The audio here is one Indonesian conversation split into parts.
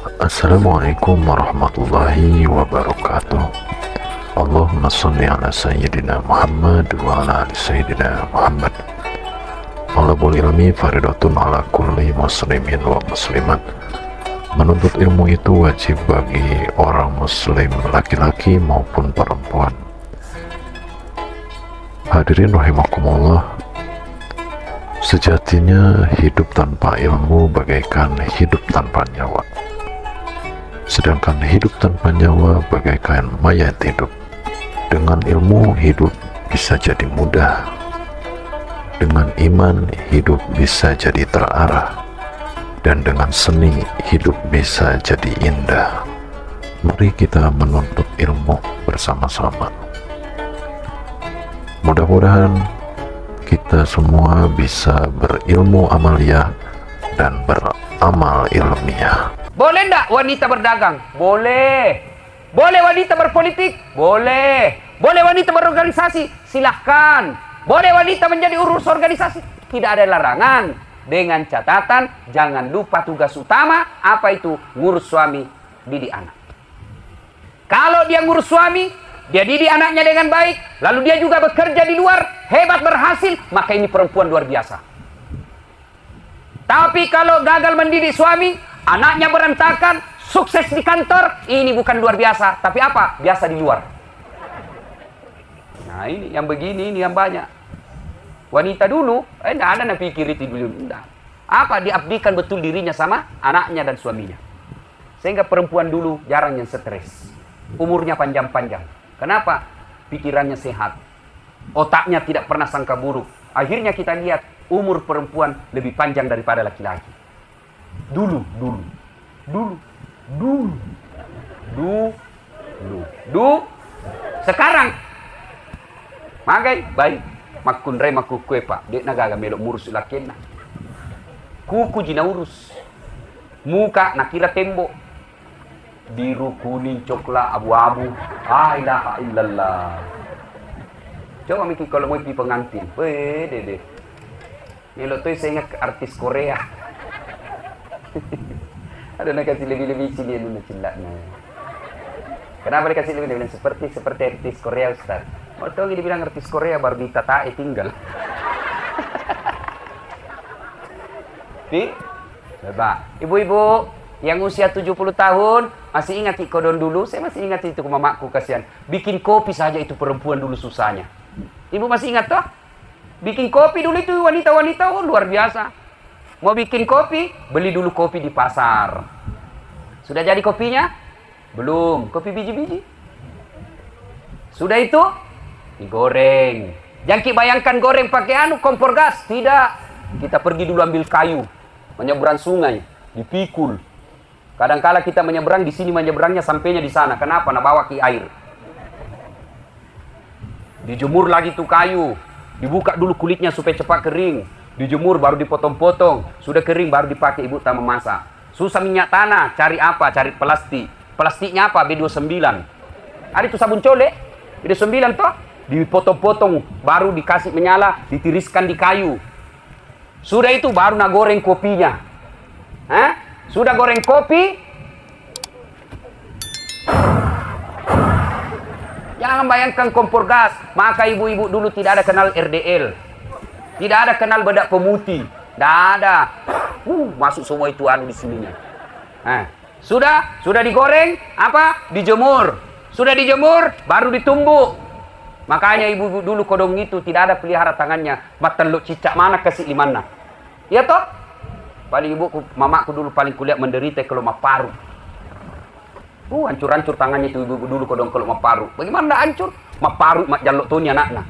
Assalamualaikum warahmatullahi wabarakatuh. Allahumma salli ala sayyidina Muhammad wa ala ali sayyidina Muhammad. Talabul ilmi faridatun ala kulli muslimin wa muslimat. Menuntut ilmu itu wajib bagi orang muslim laki-laki maupun perempuan. Hadirin rahimakumullah, sejatinya hidup tanpa ilmu bagaikan hidup tanpa nyawa. Sedangkan hidup tanpa nyawa bagaikan mayat hidup. Dengan ilmu hidup bisa jadi mudah. Dengan iman hidup bisa jadi terarah. Dan dengan seni hidup bisa jadi indah. Mari kita menuntut ilmu bersama-sama. Mudah-mudahan kita semua bisa berilmu amaliyah dan beramal ilmiah. Boleh enggak wanita berdagang? Boleh. Boleh wanita berpolitik? Boleh. Boleh wanita berorganisasi? Silahkan. Boleh wanita menjadi urus organisasi? Tidak ada larangan. Dengan catatan, jangan lupa tugas utama, apa itu? Ngurus suami, didik anak. Kalau dia ngurus suami, dia didik anaknya dengan baik, lalu dia juga bekerja di luar, hebat berhasil, maka ini perempuan luar biasa. Tapi kalau gagal mendidik suami, anaknya berantakan, sukses di kantor, ini bukan luar biasa, tapi apa? Biasa di luar. Nah ini yang begini, ini yang banyak. Wanita dulu, enggak ada yang pikir itu dulu. Enggak. Apa? Diabdikan betul dirinya sama anaknya dan suaminya. Sehingga perempuan dulu jarang yang stres. Umurnya panjang-panjang. Kenapa? Pikirannya sehat. Otaknya tidak pernah sangka buruk. Akhirnya kita lihat umur perempuan lebih panjang daripada laki-laki. Dulu. Sekarang magai baik makun re maku kue pak dek nagaga melok murus lakena kuku jina urus muka nakira tembok biru kuning coklat abu-abu ilaha illallah. Coba mikir kalau mau pergi pengantin dede melok tuh saya ingat artis Korea. Ada nak kasih lebih-lebih sini dulu cilaknya. Kenapa dikasih lebih? Dia bilang seperti artis Korea Ustaz. Mau tahu dia bilang artis Korea baru ditatai tinggal. Coba ibu-ibu yang usia 70 tahun masih ingat kodon dulu? Saya masih ingat itu ke mamaku, kasihan. Bikin kopi saja itu perempuan dulu susahnya. Ibu masih ingat toh? Bikin kopi dulu itu wanita-wanita luar biasa. Mau bikin kopi, beli dulu kopi di pasar. Sudah jadi kopinya? Belum. Kopi biji-biji. Sudah itu? Digoreng. Jangan bayangkan goreng pakai kompor gas. Tidak. Kita pergi dulu ambil kayu. Menyeberang sungai. Dipikul. Kadangkala kita menyeberang di sini, menyeberangnya sampainya di sana. Kenapa? Nak bawa ke air. Dijemur lagi tuh kayu. Dibuka dulu kulitnya supaya cepat kering. Dijemur baru dipotong-potong. Sudah kering baru dipakai ibu tak memasak. Susah minyak tanah. Cari apa? Cari plastik. Plastiknya apa? B29. Ada itu sabun colek. B29 toh. Dipotong-potong. Baru dikasih menyala. Ditiriskan di kayu. Sudah itu baru nak goreng kopinya. Sudah goreng kopi. Jangan bayangkan kompor gas. Maka ibu-ibu dulu tidak ada kenal RDL. Tidak ada kenal bedak pemutih. Tidak ada. Masuk semua itu di sininya. Sudah digoreng, apa? Dijemur. Sudah dijemur, baru ditumbuk. Makanya ibu-ibu dulu kodong itu tidak ada pelihara tangannya. Mateluk cicak mana kasih limana. Ya toh? Paling ibuku, mamaku dulu paling kulihat menderita kalau maparu. Hancur-hancur tangannya itu ibu dulu kodong kalau maparu. Bagaimana tidak hancur? Maparu, mak jaluk Tony anaknya.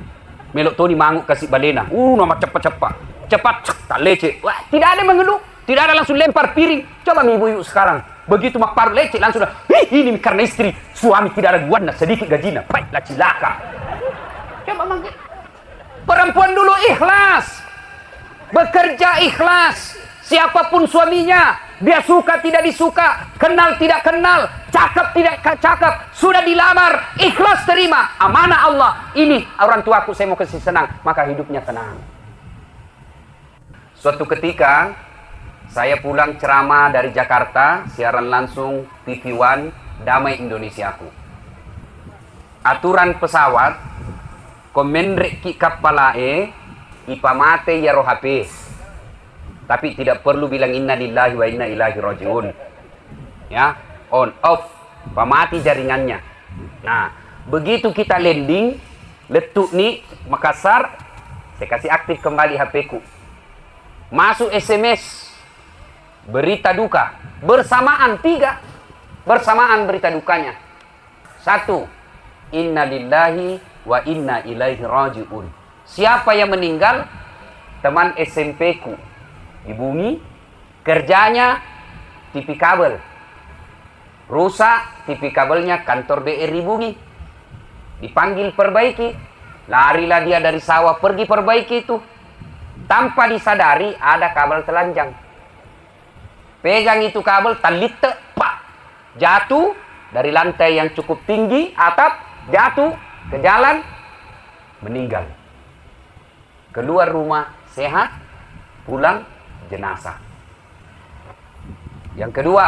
Melok Tony manguk kasih balena. Nama cepat-cepat. Cepat, tak leceh. Wah, tidak ada mengeluh. Tidak ada langsung lempar piring. Coba ibu-ibu sekarang. Begitu maparu leceh langsung dah. Ini karena istri. Suami tidak ada duana, sedikit gajinya. Baiklah cilaka. Coba manggil. Perempuan dulu ikhlas. Bekerja ikhlas. Siapapun suaminya, dia suka tidak disuka, kenal tidak kenal, cakep tidak cakep, sudah dilamar, ikhlas terima, amanah Allah. Ini orang tuaku, saya mau kasih senang, maka hidupnya tenang. Suatu ketika Saya pulang ceramah dari Jakarta, siaran langsung TV One, Damai Indonesiaku. Aturan pesawat, komendrek ki kapalae, ipamate ya rohape. Tapi tidak perlu bilang inna lillahi wa inna ilaihi rajiun. Ya, on off, pamati jaringannya. Nah, begitu kita landing, letuk nih Makassar, saya kasih aktif kembali HP ku. Masuk SMS berita duka bersamaan, 3 bersamaan berita dukanya. 1, inna lillahi wa inna ilaihi rajiun. Siapa yang meninggal? Teman SMP ku di bumi, kerjanya TV kabel, rusak TV kabelnya, kantor BRI Bumi, dipanggil perbaiki, larilah dia dari sawah pergi perbaiki itu, tanpa disadari ada kabel telanjang. Pegang itu kabel, talit, pak, jatuh dari lantai yang cukup tinggi, atap, jatuh ke jalan, meninggal. Keluar rumah sehat, pulang jenazah. Yang kedua,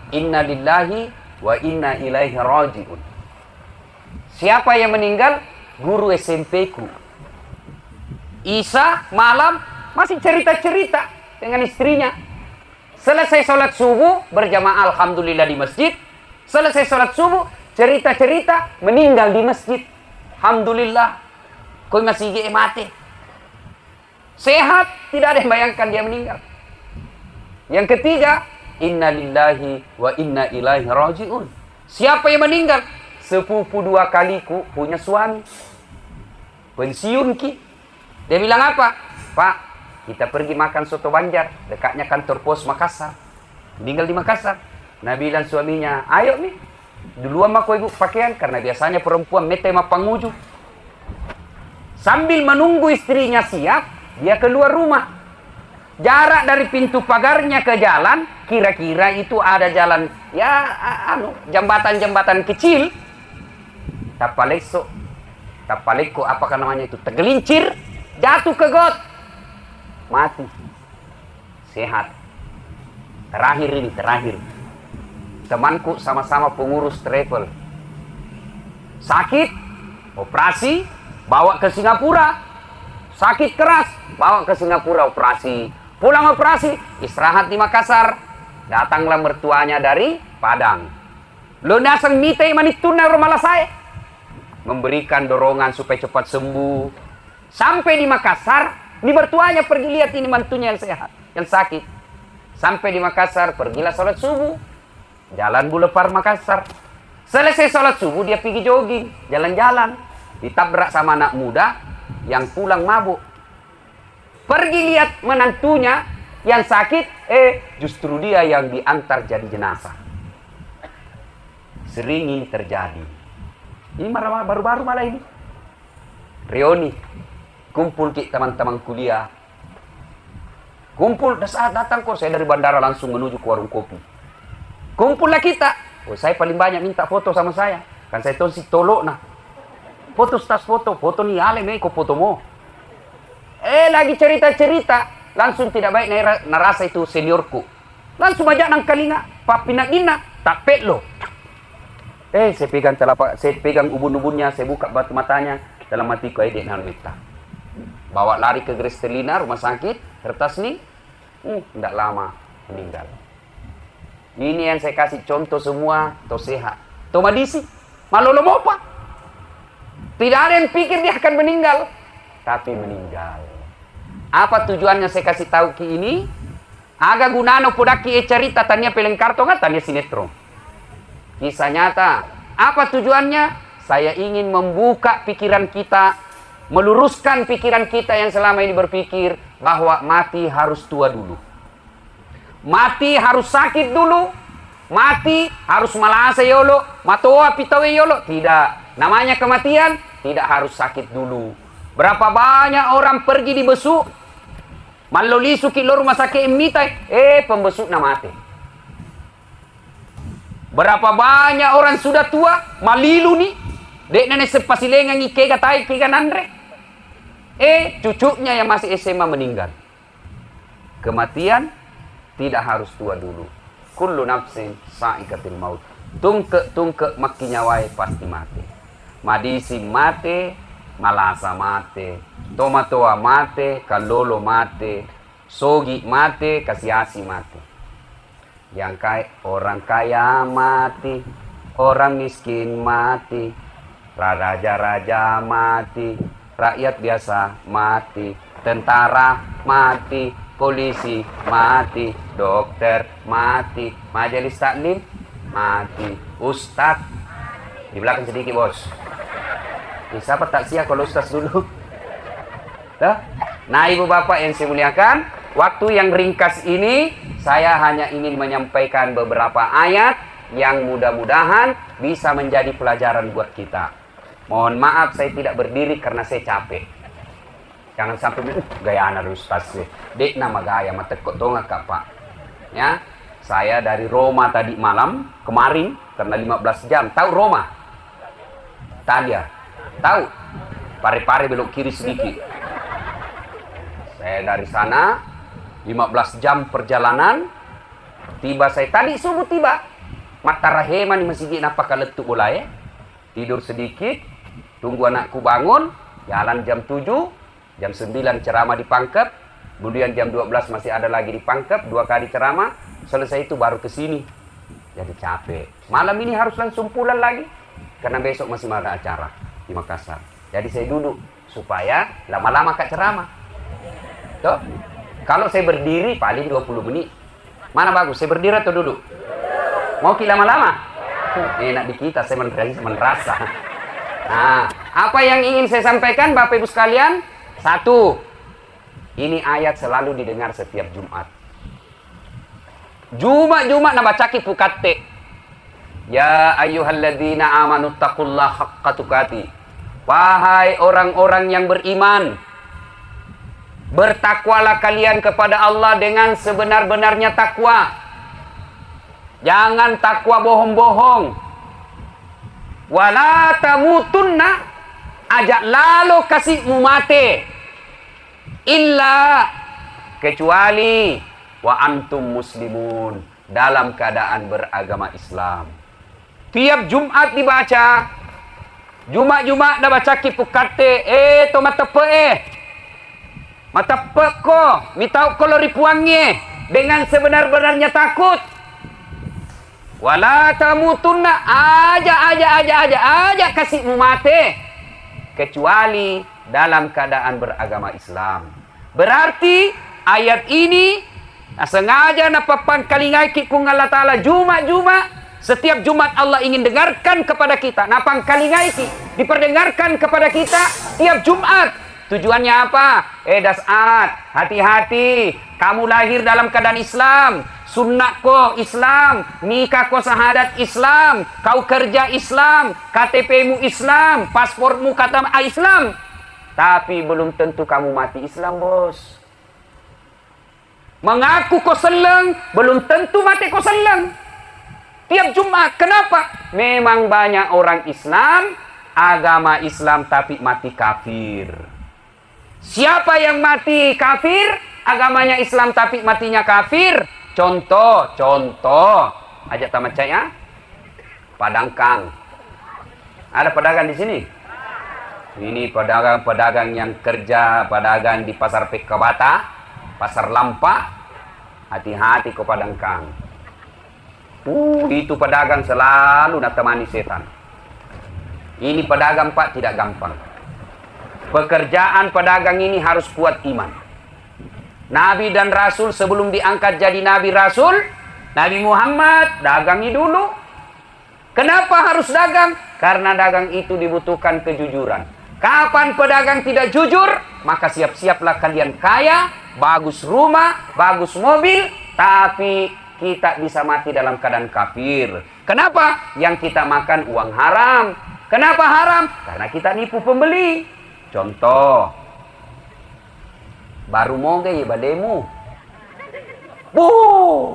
inna lillahi wa inna ilaihi rajiun. Siapa yang meninggal? Guru SMP ku. Isa malam masih cerita-cerita dengan istrinya. Selesai sholat subuh berjamaah alhamdulillah di masjid. Selesai sholat subuh cerita-cerita meninggal di masjid. Alhamdulillah. Kau masih mati. Sehat, tidak ada yang bayangkan dia meninggal. Yang ketiga, inna lillahi wa inna ilaihi rajiun. Siapa yang meninggal? Sepupu 2 kaliku punya suami, pensiun ki. Dia bilang apa? Pak, kita pergi makan soto Banjar, dekatnya kantor pos Makassar. Meninggal di Makassar. Nah, bilang suaminya, ayo nih, duluan mah kau ibu pakaian, karena biasanya perempuan mete ma panguju. Sambil menunggu istrinya siap, dia keluar rumah. Jarak dari pintu pagarnya ke jalan, kira-kira itu ada jalan, ya jembatan-jembatan kecil. Tapaleko, apakah namanya itu? Tergelincir, jatuh ke got, mati. Sehat. Terakhir. Temanku sama-sama pengurus travel. Sakit, operasi, bawa ke Singapura. Sakit keras, bawa ke Singapura operasi. Pulang operasi, istirahat di Makassar. Datanglah mertuanya dari Padang. Lo nasang mitay manituna rumah saya. Memberikan dorongan supaya cepat sembuh. Sampai di Makassar, di mertuanya pergi lihat ini mantunya yang sehat, yang sakit. Sampai di Makassar, pergilah sholat subuh. Jalan Boulevard Makassar. Selesai sholat subuh, dia pergi jogging, jalan-jalan. Ditabrak sama anak muda yang pulang mabuk. Pergi lihat menantunya yang sakit, justru dia yang diantar jadi jenazah. Sering ini terjadi. Ini baru-baru malah ini. Reuni, kumpul teman-teman kuliah. Kumpul, saat datang kok saya dari bandara langsung menuju ke warung kopi. Kumpullah kita. Oh, saya paling banyak minta foto sama saya. Kan saya tahu si tolok nah. Foto tas foto nih ale kok foto mo. Lagi cerita-cerita, langsung tidak baik narasa itu seniorku. Langsung ajak nang kalinga, papinagina, tapet lo. Saya pegang telapak, saya pegang ubun-ubunnya, saya buka batu matanya, dalam hatiku dek nalmita. Bawa lari ke Grestelina, rumah sakit, kertas nih, tidak lama meninggal. Ini yang saya kasih contoh semua, to sehat. To madisi, malolo mopa. Tidak ada yang pikir dia akan meninggal, tapi meninggal. Apa tujuannya saya kasih tahu ki ini? Aga gunano podaki cerita tanya peleng karton tanya sinetron. Kisah nyata. Apa tujuannya? Saya ingin membuka pikiran kita, meluruskan pikiran kita yang selama ini berpikir bahwa mati harus tua dulu. Mati harus sakit dulu. Mati harus malasa yolo, matoa pitawe yolo. Tidak. Namanya kematian tidak harus sakit dulu. Berapa banyak orang pergi di besuk, malolisu kilo rumah sakit mitai, pembesuk na mati. Berapa banyak orang sudah tua, malilu nih, dek nenek sepasilengan ikega tai kega nandre. Cucunya yang masih SMA meninggal. Kematian Tidak harus tua dulu. Kullu nafsin sa'iqatil maut. Tungke maki nyawai pasti mati. Madisi mati, malasa mati, tomatoa mati, kalolo mati, sogi mati, kasiasi mati. Yang orang kaya mati, orang miskin mati, raja-raja mati, rakyat biasa mati, tentara mati, polisi mati, dokter mati, majelis taklim mati, ustadz di belakang sedikit bos. Bisa tak sia kalau ustaz dulu. Nah ibu bapak yang saya muliakan, waktu yang ringkas ini saya hanya ingin menyampaikan beberapa ayat yang mudah-mudahan bisa menjadi pelajaran buat kita. Mohon maaf saya tidak berdiri karena saya capek. Jangan sampai gaya anak ustaz sih. Dek nama gaya mata kok tonga kak pak. Ya, saya dari Roma tadi malam kemarin karena 15 jam. Tahu Roma? Italia. Tahu? Pare-pare belok kiri sedikit. Saya dari sana 15 jam perjalanan. Tiba saya tadi subuh tiba. Mata rahema nih masih napa kaletuk bola ya. Tidur sedikit, tunggu anakku bangun, jalan jam 7, jam 9 ceramah di Pangkep, kemudian jam 12 masih ada lagi di Pangkep, 2 kali ceramah, selesai itu baru ke sini. Jadi capek. Malam ini harus langsung pulang lagi, karena besok masih ada acara di Makassar. Jadi saya duduk supaya lama-lama kak ceramah. Tuh. Kalau saya berdiri paling 20 menit. Mana bagus? Saya berdiri atau duduk? Mau ki lama-lama? Enak di kita, saya merasa. Nah, apa yang ingin saya sampaikan Bapak Ibu sekalian? 1. Ini ayat selalu didengar setiap Jumat. Jumat na bacaki pukatte. Ya ayyuhalladzina amanu taqullaha haqqa tuqatih. Wahai orang-orang yang beriman, bertakwalah kalian kepada Allah dengan sebenar-benarnya takwa. Jangan takwa bohong-bohong. Wala tamutunna, ajak lalu kasihmu mati. Illa, kecuali wa antum muslimun, dalam keadaan beragama Islam. Tiap Jumat dibaca. Jumat dah baca kipukate. To matepe Matepe ko. Mitau ko loripuangnya. Dengan sebenar-benarnya takut. Wala tamutunna, aja kasihmu mati. Kecuali dalam keadaan beragama Islam. Berarti ayat ini sengaja napapan kalingai kung Allah Ta'ala Jumat. Setiap Jumat Allah ingin dengarkan kepada kita. Napang kalingai diperdengarkan kepada kita tiap Jumat. Tujuannya apa? Dasat, hati-hati. Kamu lahir dalam keadaan Islam. Sunnah ko Islam, nikah ko syahadat Islam, kau kerja Islam, KTP-mu Islam, paspormu kata Islam. Tapi belum tentu kamu mati Islam, bos. Mengaku kau seleng, belum tentu mati kau seleng. Tiap Jumat, kenapa? Memang banyak orang Islam, agama Islam tapi mati kafir. Siapa yang mati kafir, agamanya Islam tapi matinya kafir? Contoh, ajak tamat ya. Padangkang. Ada pedagang di sini? Ini pedagang yang kerja, pedagang di pasar Pekabata, pasar Lampa. Hati-hati kau Padangkang. Itu pedagang selalu natemani setan. Ini pedagang Pak tidak gampang. Pekerjaan pedagang ini harus kuat iman. Nabi dan Rasul sebelum diangkat jadi Nabi Rasul, Nabi Muhammad dagangi dulu. Kenapa harus dagang? Karena dagang itu dibutuhkan kejujuran. Kapan pedagang tidak jujur, maka siap-siaplah kalian kaya, bagus rumah, bagus mobil, tapi kita bisa mati dalam keadaan kafir. Kenapa? Yang kita makan uang haram. Kenapa haram? Karena kita nipu pembeli. Contoh, baru mau gaya bademu.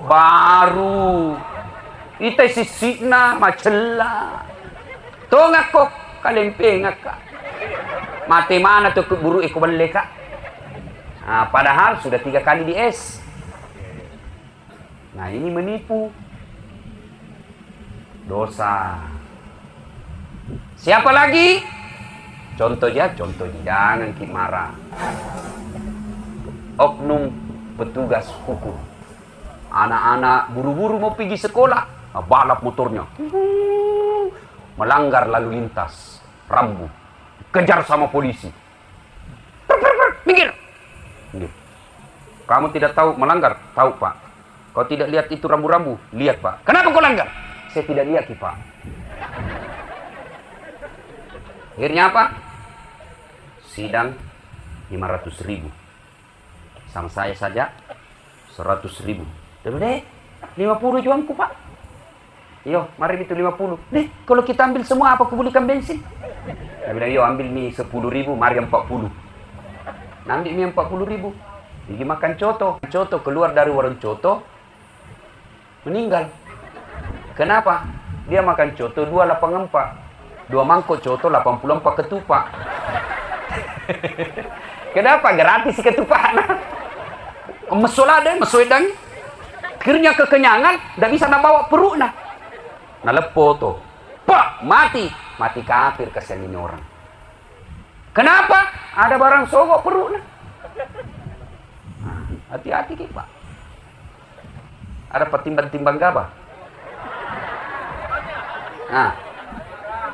Baru. Ita sisikna macela. Tongak kok kalempeng ka. Mati mana tuh buru iko balik ka. Nah, padahal sudah 3 kali di es. Nah, ini menipu. Dosa. Siapa lagi? Contoh jangan kita marah. Oknum petugas hukum. Anak-anak buru-buru mau pergi sekolah, balap motornya. Melanggar lalu lintas, rambu. Kejar sama polisi. Minggir. Kamu tidak tahu melanggar? Tahu, Pak. Kau tidak lihat itu rambu-rambu? Lihat, Pak. Kenapa kau langgar? Saya tidak lihat, Pak. Akhirnya apa? Sidang 500.000. Sama saya saja 100.000. Deh, 50 juangku, Pak. Yo, mari itu 50. Deh, kalau kita ambil semua apa aku belikan bensin? Saya bilang, yo ambil mie 10.000, mari 40. Ambil mie 40.000. Pergi makan coto. Coto keluar dari warung coto, meninggal. Kenapa? Dia makan coto 284. 2 mangkok coto 84 ketupat. Kenapa? Gratis ketupat. Mesolade, mesoedang. Akhirnya kekenyangan, tidak bisa nak bawa perut nah. Nah lepo tuh. Pak, mati. Mati kafir kasihan ini orang. Kenapa? Ada barang sogok perut nah. Hati-hati kita. Ada petimbang-timbang gabah. Nah,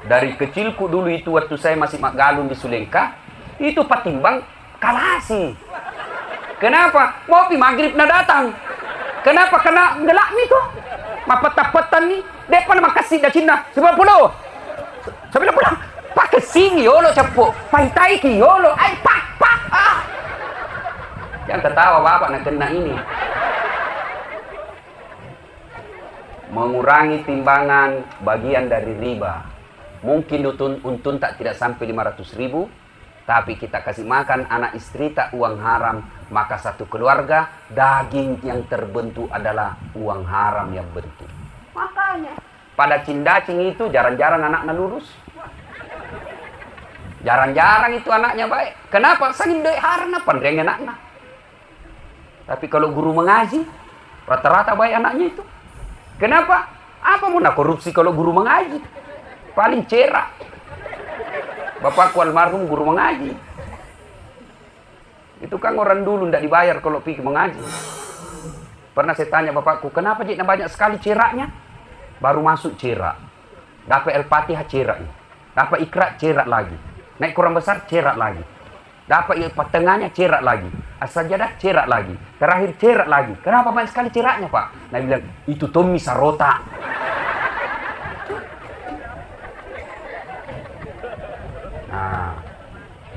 dari kecilku dulu itu waktu saya masih galun di Sulengka, itu petimbang kalasi. Kenapa? Ngopi maghrib na datang. Kenapa? Kena gelak nih tuh. Mapet-petan nih. Depan makasih dah Cina. 90. 90. Pakai sini yolo capuk. Paitai ki yolo. Ay pak. Ah. Jangan tertawa bapak nak kena ini. Mengurangi timbangan bagian dari riba. Mungkin untun tak tidak sampai 500.000, tapi kita kasih makan anak istri tak uang haram, maka satu keluarga daging yang terbentuk adalah uang haram yang bentuk. Makanya pada cindacing itu jarang-jarang anaknya lurus. Jarang-jarang itu anaknya baik. Kenapa? Sangin doi haram pandang anaknya. Tapi kalau guru mengaji, rata-rata baik anaknya itu. Kenapa? Apa mau nak korupsi kalau guru mengaji? Paling cerak. Bapakku almarhum guru mengaji. Itu kan orang dulu tidak dibayar kalau pergi mengaji. Pernah saya tanya bapakku, kenapa Jik banyak sekali ceraknya? Baru masuk cerak. Dapat Al-Fatihah cerak. Dapat Iqra cerak lagi. Naik Quran besar cerak lagi. Dapat tengahnya cerak lagi. As-Sajadah cerak lagi. Terakhir cerak lagi. Kenapa banyak sekali ceraknya, Pak? Nabi bilang, itu Tommy Sarota. Nah,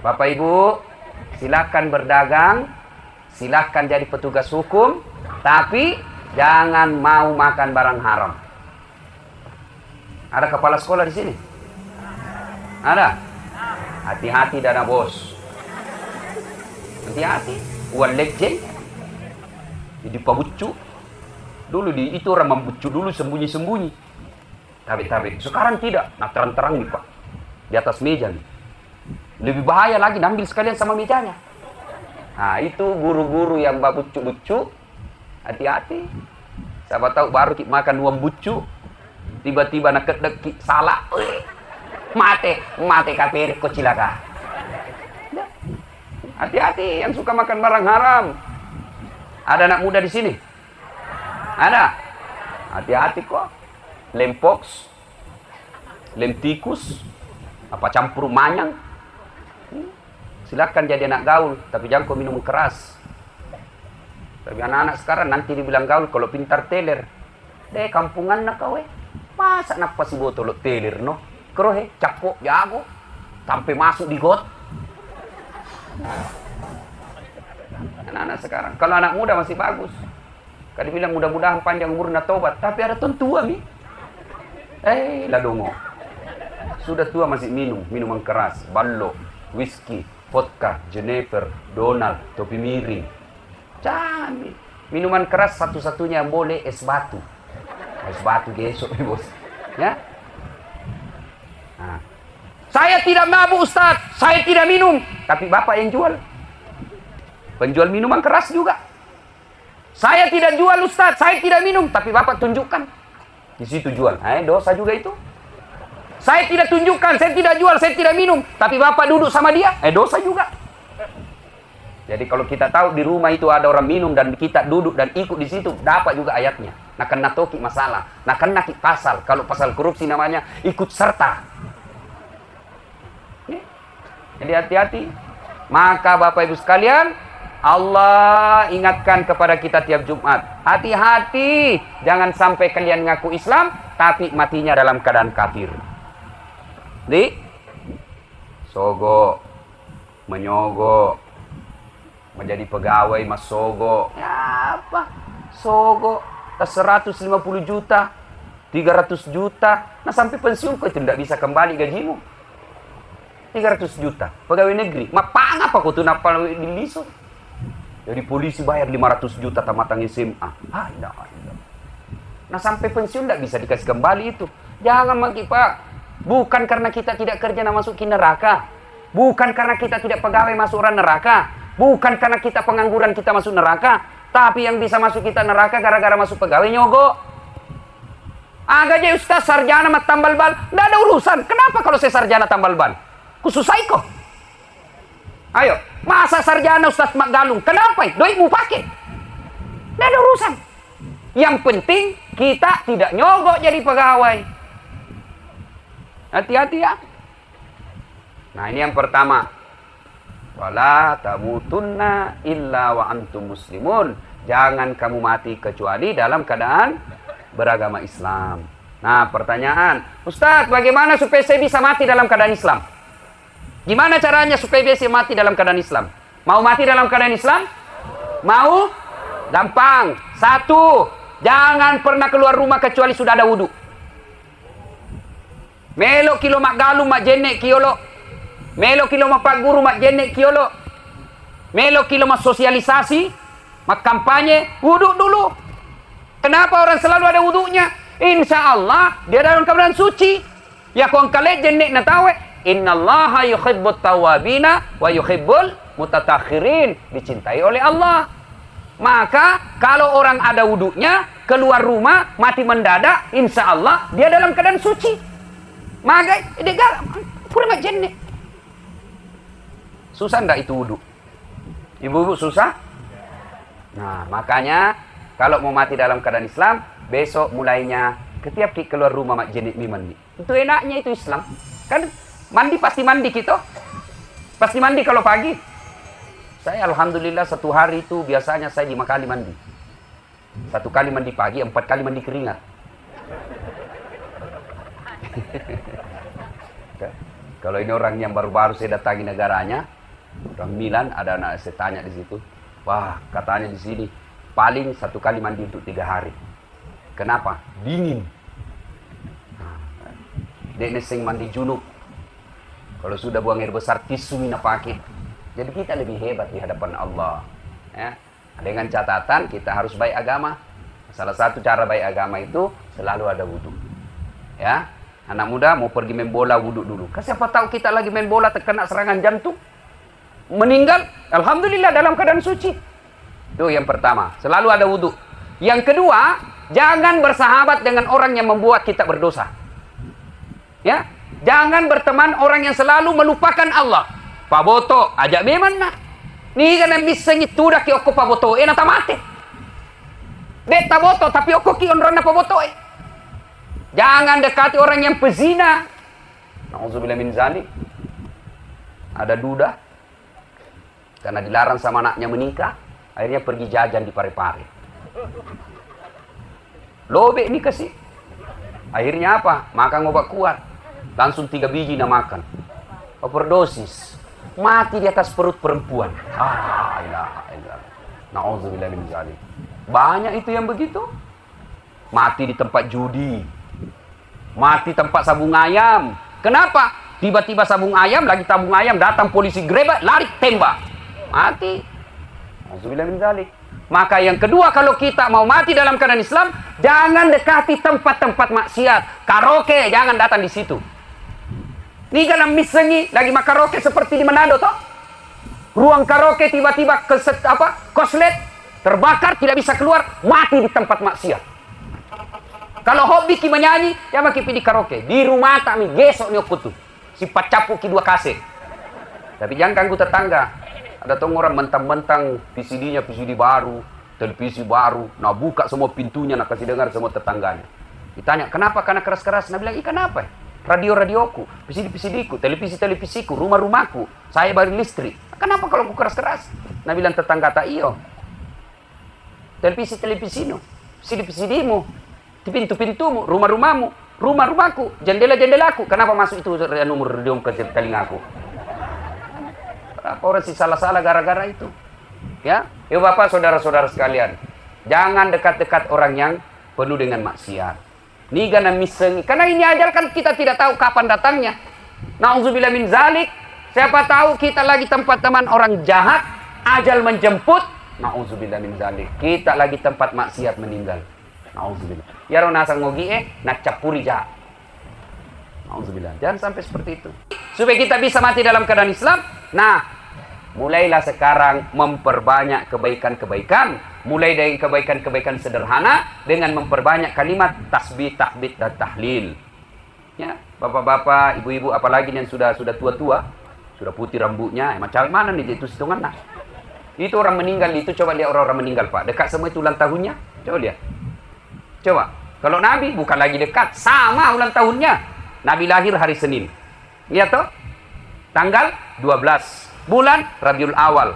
Bapak Ibu, silakan berdagang, silakan jadi petugas hukum, tapi jangan mau makan barang haram. Ada kepala sekolah di sini? Ada? Hati-hati dana bos. Hati-hati, uang legend. Jadi pabucu. Dulu itu orang membucu dulu sembunyi-sembunyi. Tapi sekarang tidak. Nah terang-terang nih Pak. Di atas meja nih. Lebih bahaya lagi, ambil sekalian sama mejanya. Nah itu guru-guru yang bucu-bucu. Hati-hati. Siapa tahu baru kita makan uang bucu. Tiba-tiba nak kedek salah. Mate kafir kocilaka. Hati-hati yang suka makan barang haram. Ada anak muda di sini? Ada? Hati-hati kok. Lem pox, lem tikus, apa campur manyang. Silakan jadi anak gaul, tapi jangan kau minum keras. Tapi anak-anak sekarang nanti dibilang gaul kalau pintar teler. Deh kampungan nak kau masa nak pasti botol teler no? Kerohe capok jago, sampai masuk di got. Anak-anak sekarang, kalau anak muda masih bagus. Kalau bilang mudah-mudahan panjang umur na tobat, tapi ada tua nih. Lah dongo. Sudah tua masih minuman keras, ballo, whisky, vodka, Jennifer, Donald, topi miring. Jangan. Minuman keras satu-satunya yang boleh es batu. Es batu besok bos. Ya. Nah. Saya tidak mabuk Ustaz, saya tidak minum. Tapi bapak yang jual. Penjual minuman keras juga. Saya tidak jual Ustaz, saya tidak minum, tapi Bapak tunjukkan. Di situ jual. Dosa juga itu. Saya tidak tunjukkan, saya tidak jual, saya tidak minum, tapi Bapak duduk sama dia, dosa juga. Jadi kalau kita tahu di rumah itu ada orang minum dan kita duduk dan ikut di situ, dapat juga ayatnya. Nah kena toki masalah, nah kena pasal. Kalau pasal korupsi namanya ikut serta. Jadi hati-hati. Maka Bapak Ibu sekalian, Allah ingatkan kepada kita tiap Jumat. Hati-hati, jangan sampai kalian ngaku Islam, tapi matinya dalam keadaan kafir. Di sogo, menyogo, menjadi pegawai mas sogo. Ya apa? Sogo, 150 juta, 300 juta. Nah sampai pensiun kau itu tidak bisa kembali gajimu. 300 juta, pegawai negeri. Mapang apa kau tuh napal di liso? Jadi polisi bayar 500 juta tamatang SMA. Nah sampai pensiun tidak bisa dikasih kembali itu. Jangan maki Pak. Bukan karena kita tidak kerja nak masuk ke neraka. Bukan karena kita tidak pegawai masuk orang neraka. Bukan karena kita pengangguran kita masuk neraka. Tapi yang bisa masuk kita neraka gara-gara masuk pegawai nyogok. Agaknya Ustaz sarjana mat tambal ban. Tidak ada urusan. Kenapa kalau saya sarjana tambal ban? Kususai kok. Ayo, masa sarjana Ustaz mak galung? Kenapa? Doimu pakai. Tidak ada urusan. Yang penting kita tidak nyogok jadi pegawai. Hati-hati ya. Nah ini yang pertama. Wala tamutunna illa wa antum muslimun. Jangan kamu mati kecuali dalam keadaan beragama Islam. Nah pertanyaan, Ustaz bagaimana supaya saya bisa mati dalam keadaan Islam? Gimana caranya supaya bisa mati dalam keadaan Islam? Mau mati dalam keadaan Islam? Mau? Gampang. 1, jangan pernah keluar rumah kecuali sudah ada wudhu. Melo kilo mak galu mak jenek kiolo. Melo kilo mak pak guru mak jenek kiolo. Melo kilo mak sosialisasi, mak kampanye, wudhu dulu. Kenapa orang selalu ada wudhunya? Insya Allah dia dalam keadaan suci. Ya kong kale jenek na tawe. Innallaha yuhibbut tawabina wa yuhibbul mutatakhirin. Dicintai oleh Allah. Maka kalau orang ada wudhunya, keluar rumah, mati mendadak, insya Allah dia dalam keadaan suci. Maka dia pura jenek. Susah enggak itu wudhu? Ibu-ibu susah? Nah makanya kalau mau mati dalam keadaan Islam, besok mulainya setiap keluar rumah mak jenek mandi. Itu enaknya itu Islam. Kan mandi pasti mandi kita. Pasti mandi kalau pagi. Saya alhamdulillah 1 hari itu biasanya saya 5 kali mandi. 1 kali mandi pagi, 4 kali mandi keringat. Kalau ini orang yang baru-baru saya datangi negaranya, orang Milan, ada anak saya tanya di situ. Wah, katanya di sini paling 1 kali mandi untuk 3 hari. Kenapa? Dingin. Dia neseng mandi junub. Kalau sudah buang air besar, tisu mina pakai. Jadi kita lebih hebat di hadapan Allah. Ya. Dengan catatan kita harus baik agama. Salah satu cara baik agama itu selalu ada wudhu. Ya, anak muda mau pergi main bola wudhu dulu. Kan siapa tahu kita lagi main bola terkena serangan jantung, meninggal. Alhamdulillah dalam keadaan suci. Itu yang pertama. Selalu ada wudhu. Yang kedua, jangan bersahabat dengan orang yang membuat kita berdosa. Ya. Jangan berteman orang yang selalu melupakan Allah. Paboto, ajak memang nak. Ni kan yang bisa itu dah ki oko paboto. Nata mate. Dek taboto tapi oko ki onrona paboto. Jangan dekati orang yang pezina. Nauzubillah min zalik. Ada duda. Karena dilarang sama anaknya menikah, akhirnya pergi jajan di Pare-Pare. Lobe ini kasih. Akhirnya apa? Makan obat kuat. Langsung 3 biji nak makan. Overdosis. Mati di atas perut perempuan. Ilaha illallah. Nauzubillah min zalik. Banyak itu yang begitu. Mati di tempat judi. Mati tempat sabung ayam. Kenapa? Tiba-tiba sabung ayam, lagi tabung ayam, datang polisi grebek, lari tembak. Mati. Nauzubillah min zalik. Maka yang kedua, kalau kita mau mati dalam keadaan Islam, jangan dekati tempat-tempat maksiat. Karaoke, jangan datang di situ. Ini kan misalnya lagi mak karaoke seperti di Manado toh. Ruang karaoke tiba-tiba koslet, terbakar, tidak bisa keluar, mati di tempat maksiat. Kalau hobi ki menyanyi, ya maki di karaoke. Di rumah tak mi gesok ni okutu. Si pacapu ki 2 kaset. Tapi jangan ganggu tetangga. Ada tong orang mentang-mentang PCD-nya PCD baru, televisi baru, nah buka semua pintunya, nak kasih dengar semua tetangganya. Ditanya, kenapa? Karena keras-keras. Nah bilang, kenapa? Radio-radioku, PCD-PCD-ku, televisi-televisiku, rumah-rumahku, saya bayar listrik. Kenapa kalau aku keras-keras? Nah bilang tetangga tak iyo. Televisi-televisimu, PCD-PCD-mu, di pintu-pintumu, rumah-rumahmu, rumah-rumahku, jendela-jendelaku. Kenapa masuk itu nomor radio ke telingaku? Kenapa orang sih salah-salah gara-gara itu? Ya, yuk Bapak, saudara-saudara sekalian, jangan dekat-dekat orang yang penuh dengan maksiat. Nigana misengi, karena ini ajal kan kita tidak tahu kapan datangnya. Nauzubillah min zalik. Siapa tahu kita lagi tempat teman orang jahat, ajal menjemput. Nauzubillah min zalik. Kita lagi tempat maksiat meninggal. Nauzubillah. Ya rona sangogi nak capuri jahat. Nauzubillah. Jangan sampai seperti itu. Supaya kita bisa mati dalam keadaan Islam. Nah, mulailah sekarang memperbanyak kebaikan-kebaikan. Mulai dari kebaikan-kebaikan sederhana dengan memperbanyak kalimat tasbih, tahmid, dan tahlil. Ya, bapak-bapak, ibu-ibu, apalagi yang sudah tua-tua, sudah putih rambutnya, macam mana nih itu hitungan nah. Itu orang meninggal itu, coba lihat orang-orang meninggal Pak, dekat semua itu ulang tahunnya, coba lihat. Coba, kalau Nabi bukan lagi dekat, sama ulang tahunnya. Nabi lahir hari Senin. Lihat toh, tanggal 12, bulan Rabiul Awal,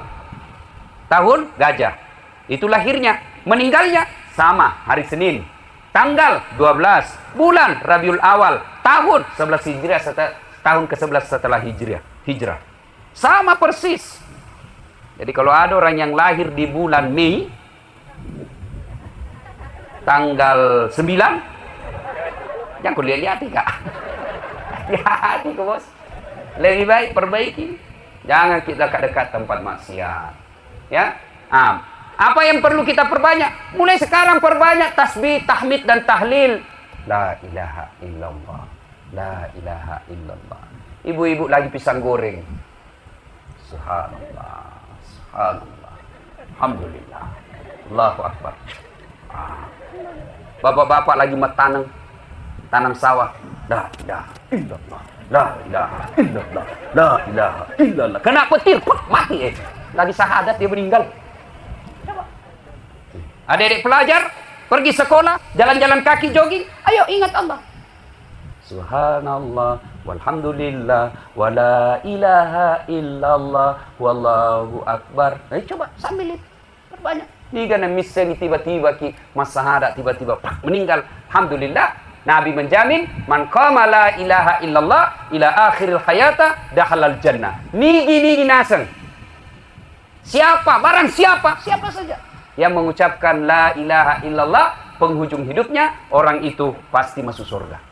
tahun gajah. Itu lahirnya, meninggalnya sama hari Senin, tanggal 12, bulan Rabiul Awal, tahun 11 Hijriah, tahun ke-11 setelah Hijrah. Sama persis. Jadi kalau ada orang yang lahir di bulan Mei, tanggal 9, jangan kau lihat-lihat Kak. Hati-hati kok bos. Lebih baik perbaiki. Jangan kita dekat tempat maksiat. Ya. Apa yang perlu kita perbanyak? Mulai sekarang perbanyak tasbih, tahmid, dan tahlil. La ilaha illallah. La ilaha illallah. Ibu-ibu lagi pisang goreng. Subhanallah. Subhanallah. Alhamdulillah. Allahu Akbar. Bapak-bapak lagi tanam sawah. La ilaha illallah. La ilaha illallah. La ilaha illallah. Kena petir, mati Lagi syahadat dia meninggal. Adik-adik pelajar pergi sekolah, jalan-jalan kaki, jogging, ayo ingat Allah. Subhanallah, walhamdulillah, wala ilaha illallah, wallahu akbar. Ayo coba sambil itu, perbanyak. Jika misalnya tiba-tiba ki masahadat tiba-tiba meninggal, alhamdulillah. Nabi menjamin, man qama la ilaha illallah ila akhiril hayata dakhalal jannah. Nigi naseng. Siapa, barang siapa saja yang mengucapkan la ilaha illallah penghujung hidupnya, orang itu pasti masuk surga.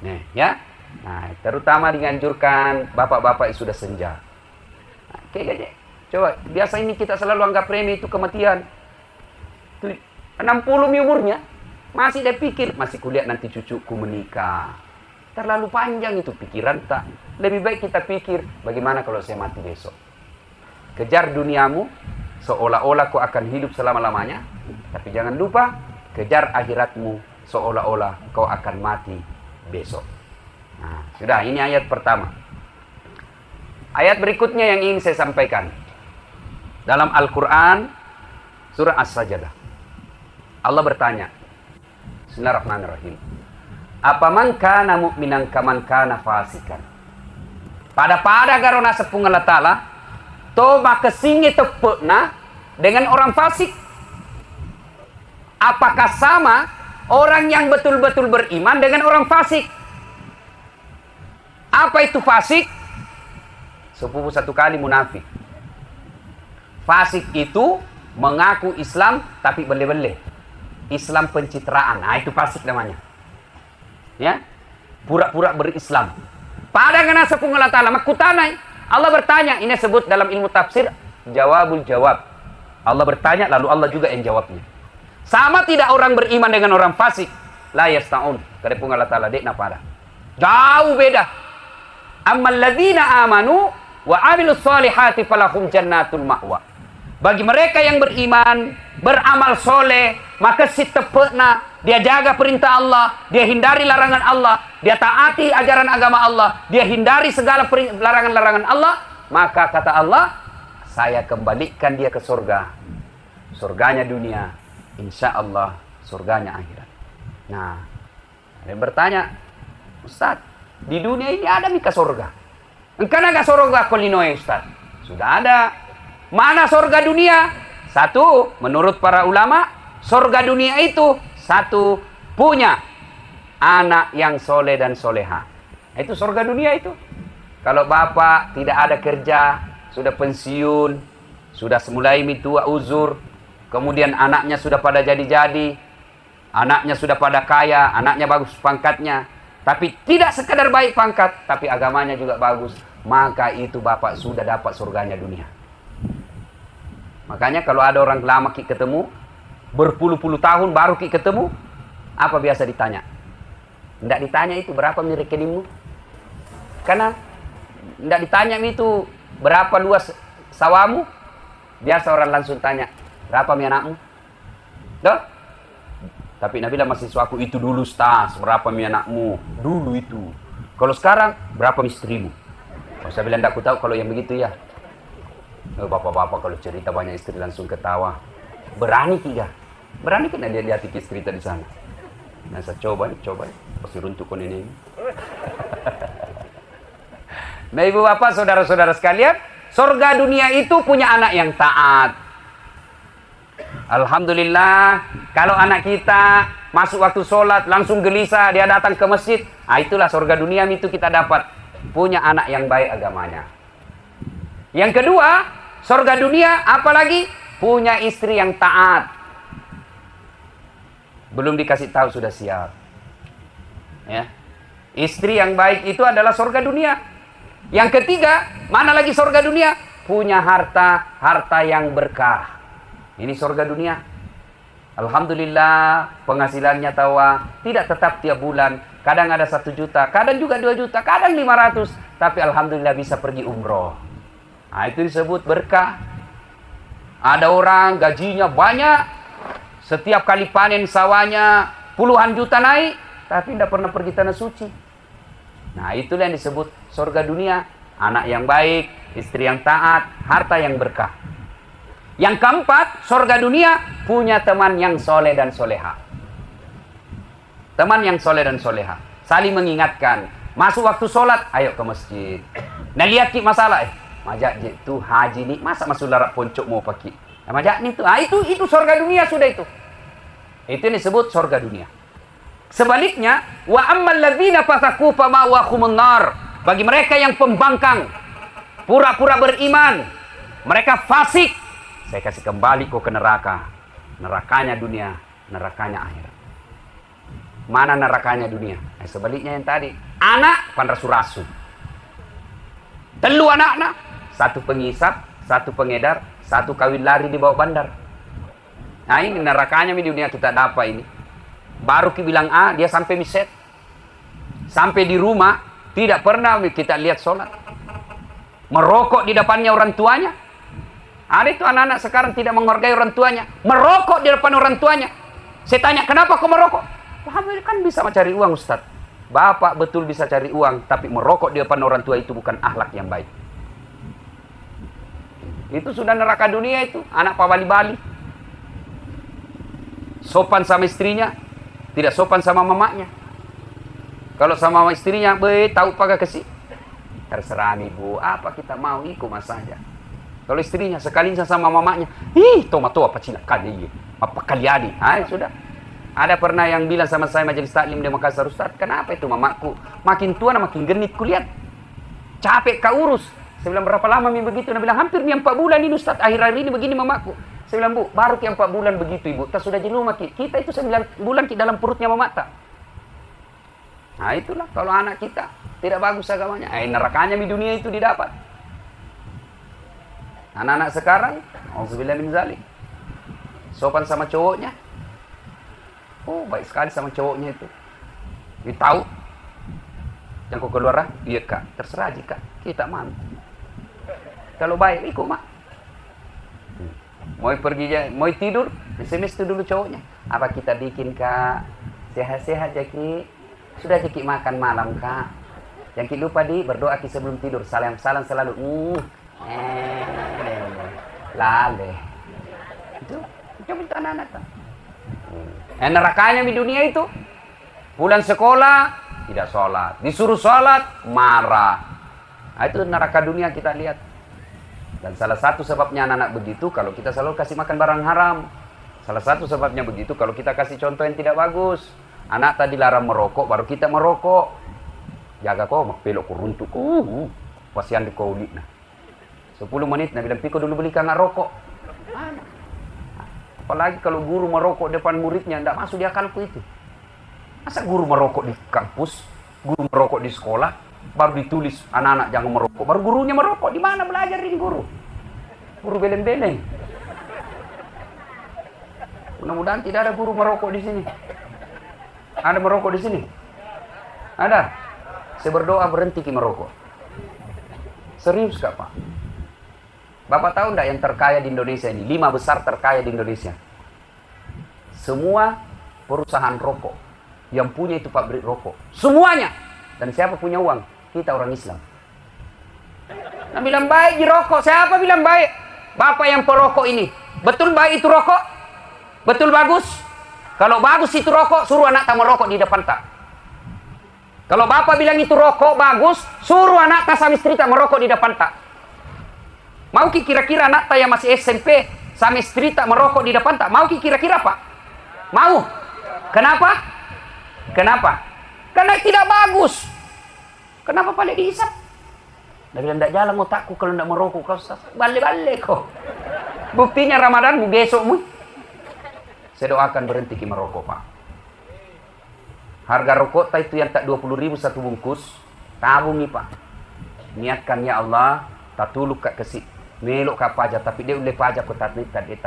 Nih, ya. Nah, terutama dianjurkan bapak-bapak yang sudah senja. Nah, oke. Coba, biasa ini kita selalu anggap remeh itu kematian. 60 umurnya, masih dia pikir, masih kuliah nanti cucuku menikah. Terlalu panjang itu pikiran tak. Lebih baik kita pikir, bagaimana kalau saya mati besok. Kejar duniamu, seolah-olah kau akan hidup selama-lamanya. Tapi jangan lupa, kejar akhiratmu, seolah-olah kau akan mati besok. Nah, sudah, ini ayat pertama. Ayat berikutnya yang ingin saya sampaikan. Dalam Al-Quran, surah As-Sajdah. Allah bertanya, Bismillahirrahmanirrahim. Apaman kana mu'minan kaman kana fasikan. Pada garona sepung Allah Ta'ala, to maka singi tepukna dengan orang fasik. Apakah sama orang yang betul-betul beriman dengan orang fasik? Apa itu fasik? Sepupu satu kali munafik. Fasik itu mengaku Islam tapi bele-bele. Islam pencitraan. Nah, itu fasik namanya. Ya. Pura-pura berislam. Pada ngana sepung Allah Ta'ala makutanai. Allah bertanya, ini sebut dalam ilmu tafsir jawabul jawab. Allah bertanya lalu Allah juga yang jawabnya. Sama tidak orang beriman dengan orang fasik? La yasta'un. Kadepung Allah Ta'ala dek pada. Jauh beda. Ammal ladzina amanu wa amilus solihati falahum jannatul ma'wa. Bagi mereka yang beriman, beramal soleh, maka si tepekna, dia jaga perintah Allah, dia hindari larangan Allah, dia taati ajaran agama Allah, dia hindari segala larangan-larangan Allah, maka kata Allah, saya kembalikan dia ke surga. Surganya dunia, insya Allah surganya akhirat. Nah, ada yang bertanya, Ustaz, di dunia ini ada mika surga? Engkau naga surga kolinoe Ustaz? Sudah ada. Mana surga dunia? Satu, menurut para ulama, surga dunia itu satu, punya anak yang soleh dan soleha. Itu surga dunia itu. Kalau bapak tidak ada kerja, sudah pensiun, sudah mulai tua uzur, kemudian anaknya sudah pada jadi-jadi, anaknya sudah pada kaya, anaknya bagus pangkatnya, tapi tidak sekadar baik pangkat, tapi agamanya juga bagus, maka itu bapak sudah dapat surganya dunia. Makanya kalau ada orang lama ki ketemu, berpuluh-puluh tahun baru ki ketemu, apa biasa ditanya? Tidak ditanya itu berapa rekeningmu? Karena tidak ditanya itu berapa luas sawamu. Biasa orang langsung tanya, berapa anakmu? Doh? Tapi Nabi lah mahasiswaku itu dulu Ustaz, berapa anakmu? Dulu itu. Kalau sekarang, berapa istrimu? Oh, saya bilang tidak aku tahu kalau yang begitu ya. Bapak-bapak kalau cerita banyak istri langsung ketawa. Berani tiga. Berani kan dia lihat cerita di sana. Nah saya coba. Pasti runtuh kon ini. Nah ibu bapak, saudara-saudara sekalian, surga dunia itu punya anak yang taat. Alhamdulillah, kalau anak kita masuk waktu sholat langsung gelisah, dia datang ke masjid. Ah itulah surga dunia itu kita dapat. Punya anak yang baik agamanya. Yang kedua, surga dunia apalagi punya istri yang taat. Belum dikasih tahu sudah siap. Ya. Istri yang baik itu adalah surga dunia. Yang ketiga, mana lagi surga dunia? Punya harta yang berkah. Ini surga dunia. Alhamdulillah, penghasilannya tawa tidak tetap tiap bulan. Kadang ada 1 juta, kadang juga 2 juta, kadang 500. Tapi alhamdulillah bisa pergi umroh. Nah, itu disebut berkah. Ada orang gajinya banyak, setiap kali panen sawahnya puluhan juta naik, tapi tidak pernah pergi tanah suci. Nah, itulah yang disebut surga dunia. Anak yang baik, istri yang taat, harta yang berkah. Yang keempat, surga dunia punya teman yang soleh dan soleha. Teman yang soleh dan soleha. Saling mengingatkan. Masuk waktu sholat, ayo ke masjid. Nah, lihat masalah. Majak itu haji ni masa masuk larak poncok mau pakai. Nah, majak ni tu, itu surga dunia sudah itu. Itu yang disebut surga dunia. Sebaliknya, wa ammal ladzina fasaku fama'wahumun nar. Bagi mereka yang pembangkang, pura-pura beriman, mereka fasik, saya kasih kembali kau ke neraka. Nerakanya dunia, nerakanya akhirat. Mana nerakanya dunia? Sebaliknya yang tadi, anak panrasu-rasu. Telu anak-anak, 1 pengisap, 1 pengedar, 1 kawin lari di bawah bandar. Nah ini nerakanya di dunia kita dapat ini. Baru bilang A, dia sampai miset. Sampai di rumah, tidak pernah kita lihat sholat. Merokok di depannya orang tuanya. Ada itu anak-anak sekarang tidak menghargai orang tuanya. Merokok di depan orang tuanya. Saya tanya, kenapa kau merokok? Wah, kan bisa mencari uang Ustaz. Bapak betul bisa cari uang, tapi merokok di depan orang tua itu bukan akhlak yang baik. Itu sudah neraka dunia itu. Anak pabali-bali. Sopan sama istrinya, tidak sopan sama mamanya. Kalau sama istrinya, tahu pakai kasih. Terserah ibu, apa kita mau ikut mas saja. Kalau istrinya sekalinya sama mamanya, tomato apa cina kali apa kalian? Sudah. Ada pernah yang bilang sama saya majelis taklim di Makassar, Ustaz, kenapa itu mamaku makin tua makin genit kulihat. Capek kau urus. Saya bilang, berapa lama begitu? Dia bilang, hampir 4 bulan ini Ustaz, akhir-akhir ini begini mamaku. Saya bilang, Bu, baru 4 bulan begitu ibu. Tak sudah jeluma kita itu 9 bulan dalam perutnya mamata. Nah itulah kalau anak kita tidak bagus agamanya. Nerakanya di dunia itu didapat. Anak-anak sekarang, auzubillah min zalik. Sopan sama cowoknya. Oh, baik sekali sama cowoknya itu. Dia tahu. Yang kau keluar, iya kak, terserah jika kita mampu. Kalau baik, ikut mak. Mau pergi, mau tidur, SMS itu dulu cowoknya. Apa kita bikin kak? Sehat-sehat Jaki. Sudah Jaki makan malam kak. Yang kita lupa berdoa ki sebelum tidur. Salam selalu. Lale. Itu minta anak-anak. Nerakanya di dunia itu. Pulang sekolah, tidak sholat. Disuruh sholat, marah. Nah, itu neraka dunia kita lihat. Dan salah satu sebabnya anak-anak begitu, kalau kita selalu kasih makan barang haram. Salah satu sebabnya begitu, kalau kita kasih contoh yang tidak bagus. Anak tadi larang merokok, baru kita merokok. Jaga kau, pelok ku runtuk. Pasian di kau nah. 10 menit, Nabi bilang, Piko dulu belikan nggak rokok. Apalagi kalau guru merokok depan muridnya, tidak masuk di akalku itu. Masa guru merokok di kampus, guru merokok di sekolah, baru ditulis anak-anak jangan merokok. Baru gurunya merokok, di mana belajar ini guru? Guru beleng-beleng. Mudah-mudahan tidak ada guru merokok di sini. Ada merokok di sini? Ada? Saya berdoa berhenti merokok. Serius gak Pak? Bapak tahu enggak yang terkaya di Indonesia ini? 5 besar terkaya di Indonesia. Semua perusahaan rokok. Yang punya itu pabrik rokok. Semuanya. Dan siapa punya uang? Kita orang Islam. Nah bilang baik di rokok. Siapa bilang baik? Bapak yang perokok ini. Betul baik itu rokok? Betul bagus? Kalau bagus itu rokok, suruh anak tak merokok di depan tak. Kalau bapak bilang itu rokok bagus, suruh anak tak sama istri tak merokok di depan tak. Mau kira-kira anak tak yang masih SMP sama istri tak merokok di depan tak? Mau kira-kira Pak? Mau? Kenapa? Kenapa? Karena tidak bagus. Kenapa balik dihisap? Dia bilang, tidak jalan otakku kalau tidak merokok kau. Balik-balik kau. Buktinya Ramadan besokmu. Saya doakan berhenti merokok Pak. Harga rokok itu yang tak 20.000 satu bungkus. Tabungi Pak. Niatkan ya Allah, tak tuluk kak kesik. Melok kak pajak, tapi dia boleh pajak ko tak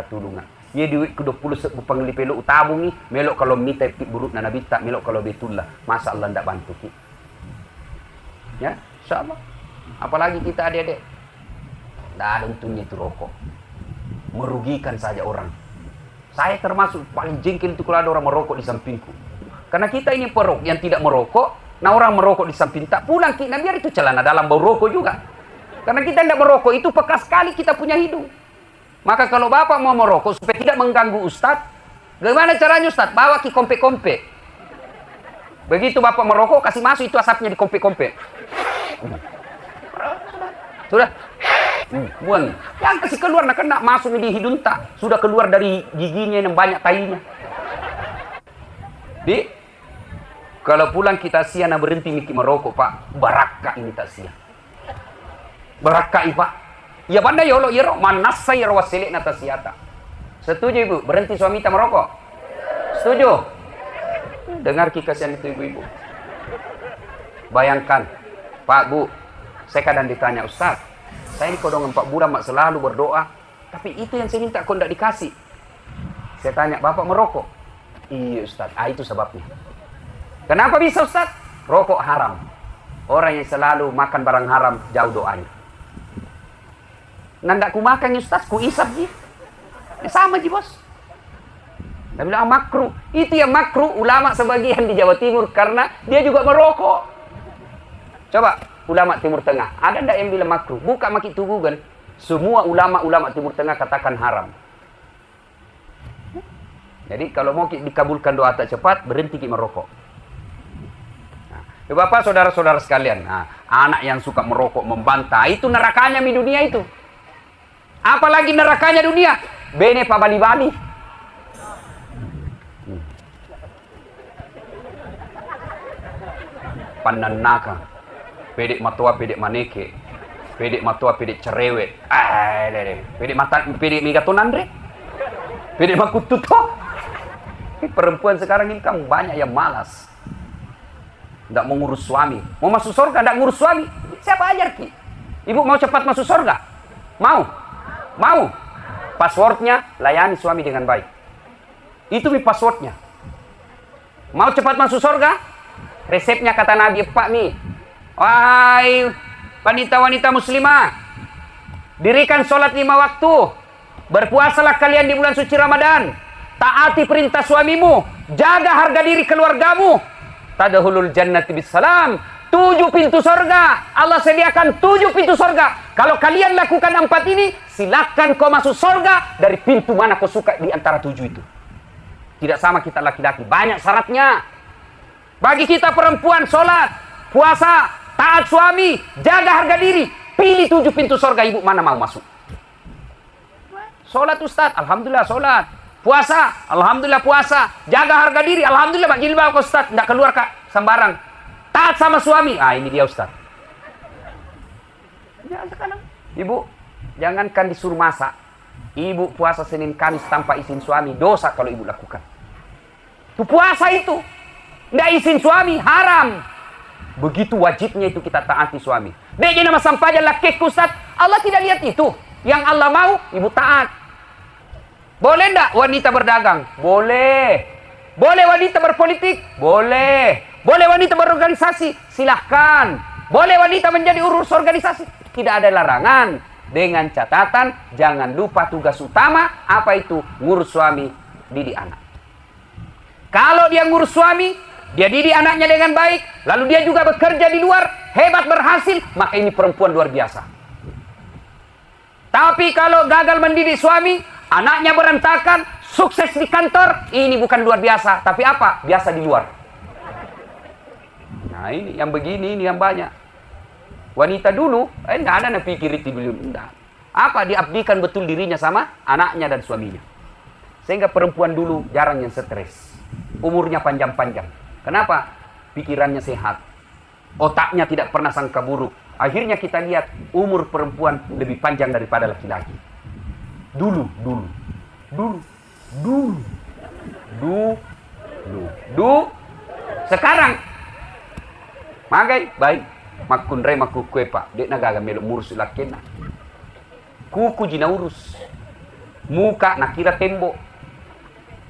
tulungan. Ye duit ke 20 pangli pelok tabungi, melok kalau minta buruk na nabita, melok kalau betullah. Masa Allah ndak bantu ki. Ya, insyaallah. Apalagi kita adik-adik. Ndak ada untungnya itu rokok. Merugikan saja orang. Saya termasuk paling jengkel itu kalau ada orang merokok di sampingku. Karena kita ini perok yang tidak merokok, nah orang merokok di samping tak pulang, nah biar itu celana dalam bau rokok juga. Karena kita tidak merokok itu peka sekali kita punya hidung. Maka kalau bapak mau merokok supaya tidak mengganggu ustadz, bagaimana caranya ustadz? Bawa ki kompe-kompe. Begitu bapak merokok, kasih masuk itu asapnya di kompe-kompe. Sudah. Buang. Yang kasih keluar nak kena masuk di hidung tak. Sudah keluar dari giginya yang banyak tainya. Kalau pulang kita siana berhenti mikir merokok Pak. Baraka ini tak sia. Baraka Pak. Ya pandai yolo yero manasa yero wasilek nata siata. Setuju Ibu? Berhenti suami tak merokok? Setuju? Dengar kasihan itu ibu-ibu. Bayangkan, Pak Bu, saya kadang ditanya, Ustaz, saya ini kodongan 4 bulan mak selalu berdoa, tapi itu yang saya minta kok tidak dikasih. Saya tanya, Bapak merokok? Iya Ustaz, itu sebabnya. Kenapa bisa Ustaz? Rokok haram. Orang yang selalu makan barang haram, jauh doanya. Nandak ku makan Ustaz, ku isap ji. Sama ji bos. Dia bilang makruh. Itu yang makruh ulama sebagian di Jawa Timur karena dia juga merokok. Coba ulama Timur Tengah, ada ndak yang bilang makruh? Buka maki tugu kan. Semua ulama-ulama Timur Tengah katakan haram. Jadi kalau mau dikabulkan doa tak cepat, berhenti merokok. Nah, Bapak saudara-saudara sekalian, anak yang suka merokok membantah, itu nerakanya di dunia itu. Apalagi nerakanya dunia, bene pa bali-bali. Pananaka, pedek matua, pedek maneke, pedek matua, pedek cerewet, pedek megatonan re, pedek makututo. Perempuan sekarang ini kan banyak yang malas, tidak mau ngurus suami, mau masuk surga tidak ngurus suami. Siapa ajar ki? Ibu mau cepat masuk surga? Mau? Passwordnya layani suami dengan baik. Itu passwordnya. Mau cepat masuk surga? Resepnya kata Nabi Pak nih. Wahai wanita-wanita muslimah, dirikan sholat 5 waktu. Berpuasalah kalian di bulan suci Ramadan. Taati perintah suamimu. Jaga harga diri keluargamu. Tadkhulul jannati bisalam. 7 pintu sorga. Allah sediakan 7 pintu sorga. Kalau kalian lakukan 4 ini, silakan kau masuk sorga dari pintu mana kau suka di antara 7 itu. Tidak sama kita laki-laki. Banyak syaratnya. Bagi kita perempuan, sholat, puasa, taat suami, jaga harga diri. Pilih 7 pintu sorga, ibu mana mau masuk. Sholat Ustaz, alhamdulillah sholat. Puasa, alhamdulillah puasa. Jaga harga diri, alhamdulillah mak jilbab Ustaz. Tidak keluar kak, sembarang. Taat sama suami, ini dia Ustaz. Ya, sekarang. Ibu, jangankan disuruh masak. Ibu puasa Senin Kamis tanpa izin suami, dosa kalau ibu lakukan. Itu puasa itu. Tidak izin suami, haram. Begitu wajibnya itu kita taati suami. Dia nama sampah laki Ustaz. Allah tidak lihat itu. Yang Allah mau, ibu taat. Boleh enggak wanita berdagang? Boleh. Boleh wanita berpolitik? Boleh. Boleh wanita berorganisasi? Silahkan. Boleh wanita menjadi urus organisasi? Tidak ada larangan. Dengan catatan, jangan lupa tugas utama. Apa itu? Ngurus suami, didik anak. Kalau dia ngurus suami, dia didik anaknya dengan baik, lalu dia juga bekerja di luar, hebat berhasil, maka ini perempuan luar biasa. Tapi kalau gagal mendidik suami, anaknya berantakan, sukses di kantor, ini bukan luar biasa. Tapi apa? Biasa di luar. Nah ini yang begini, ini yang banyak. Wanita dulu, enggak ada yang pikir itu dulu. Enggak. Apa? Diabdikan betul dirinya sama anaknya dan suaminya. Sehingga perempuan dulu jarang yang stres. Umurnya panjang-panjang. Kenapa? Pikirannya sehat. Otaknya tidak pernah sangka buruk. Akhirnya kita lihat umur perempuan lebih panjang daripada laki-laki. Dulu. Sekarang magai baik makun re maku kue pak dek nagaga melok murus lakena. Kuku jina urus. Muka nakira tembok.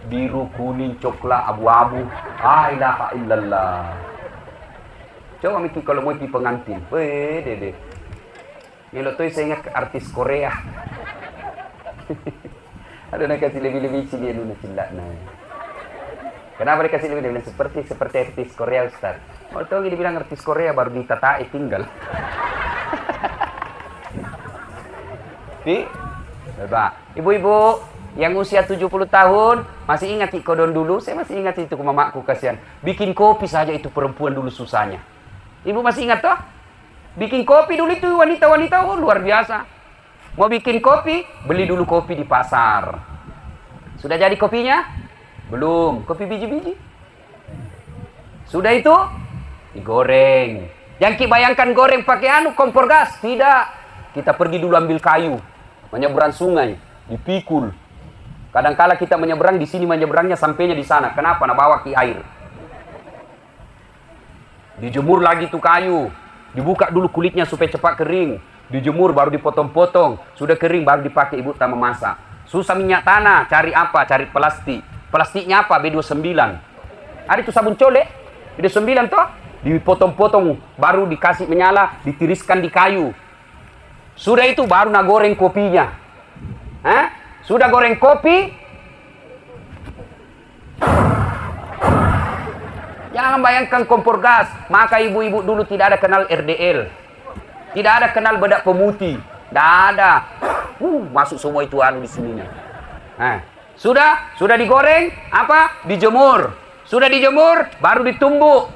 Biru, kuning, coklat, abu-abu. La ilaha illallah. Coba mikir kalau mau pergi pengantin. Weh, dede. Melok tuh saya ingat artis Korea. Aduh, nak kasih lebih-lebih sini dulu cilak nah. Kenapa dikasih lebih-lebih? Seperti artis Korea Ustaz. Oh, tahu dia bilang artis Korea baru ditatai tinggal. Coba, ibu-ibu yang usia 70 tahun masih ingat kodon dulu? Saya masih ingat itu ke mamaku kasihan. Bikin kopi saja itu perempuan dulu susahnya. Ibu masih ingat toh? Bikin kopi dulu itu wanita-wanita luar biasa. Mau bikin kopi, beli dulu kopi di pasar. Sudah jadi kopinya? Belum. Kopi biji-biji. Sudah itu? Digoreng. Yang bayangkan goreng pakai kompor gas? Tidak. Kita pergi dulu ambil kayu. Menyeberang sungai. Dipikul. Kadangkala kita menyeberang di sini, menyeberangnya sampainya di sana. Kenapa? Nah bawa ke air. Dijemur lagi tuh kayu. Dibuka dulu kulitnya supaya cepat kering. Dijemur baru dipotong-potong. Sudah kering baru dipakai ibu tak memasak. Susah minyak tanah. Cari apa? Cari plastik. Plastiknya apa? B29. Ada itu sabun colek. B29 toh. Dipotong-potong. Baru dikasih menyala. Ditiriskan di kayu. Sudah itu baru nak goreng kopinya. Sudah goreng kopi. Jangan bayangkan kompor gas. Maka ibu-ibu dulu tidak ada kenal RDL. Tidak ada kenal bedak pemutih. Tidak ada. Masuk semua itu di sininya. Sudah digoreng, apa? Dijemur. Sudah dijemur, baru ditumbuk.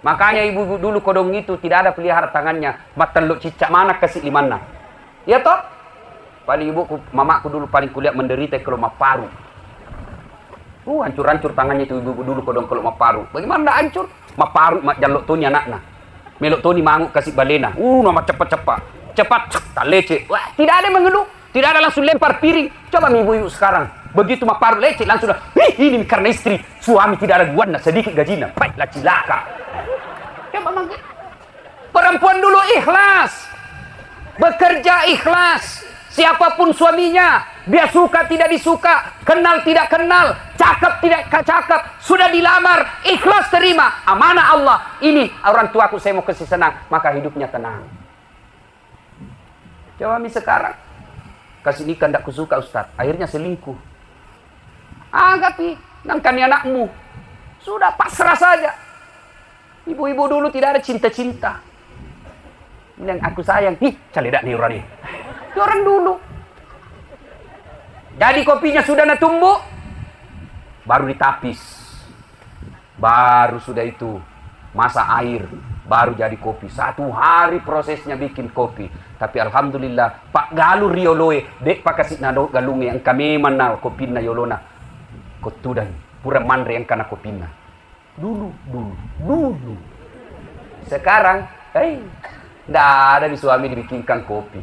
Makanya ibu-ibu dulu kodong itu tidak ada pelihara tangannya. Mataluk cicak mana kasih di mana. Ya toh? Paling ibuku, mamaku dulu paling kulihat menderita kalau maparu. Hancur-hancur tangannya itu ibu dulu kodong kalau maparu. Bagaimana enggak hancur? Maparu jaluk toni anaknya. Melok toni manguk kasih balena. Nama cepat-cepat. Cepat tak lecet. Wah, tidak ada mengeluh. Tidak ada langsung lempar piring. Coba ibu-ibu sekarang. Begitu maparu lecet langsung dah. Ini karena istri. Suami tidak ada guana sedikit gajinya. Baiklah cilaka. Coba mangga. Perempuan dulu ikhlas. Bekerja ikhlas. Siapapun suaminya, dia suka tidak disuka, kenal tidak kenal, cakap tidak cakap, sudah dilamar, ikhlas terima, amanah Allah. Ini orang tuaku, saya mau kasih senang, maka hidupnya tenang. Coba sekarang, kasih nikah ndak kusuka Ustaz. Akhirnya selingkuh. Agapi, nangkani anakmu. Sudah pasrah saja. Ibu-ibu dulu tidak ada cinta-cinta. Bilang aku sayang, caledak nih orang ini. Itu orang dulu. Jadi kopinya sudah tumbuh, baru ditapis. Baru sudah itu masak air, baru jadi kopi. 1 hari prosesnya bikin kopi. Tapi alhamdulillah, Pak Galu rioloe, dek pak kasih nado galunge yang kami mana kopi na yolona. Kotudan, pura manre yang kana kopi na. Dulu. Sekarang, nggak ada di suami dibikinkan kopi.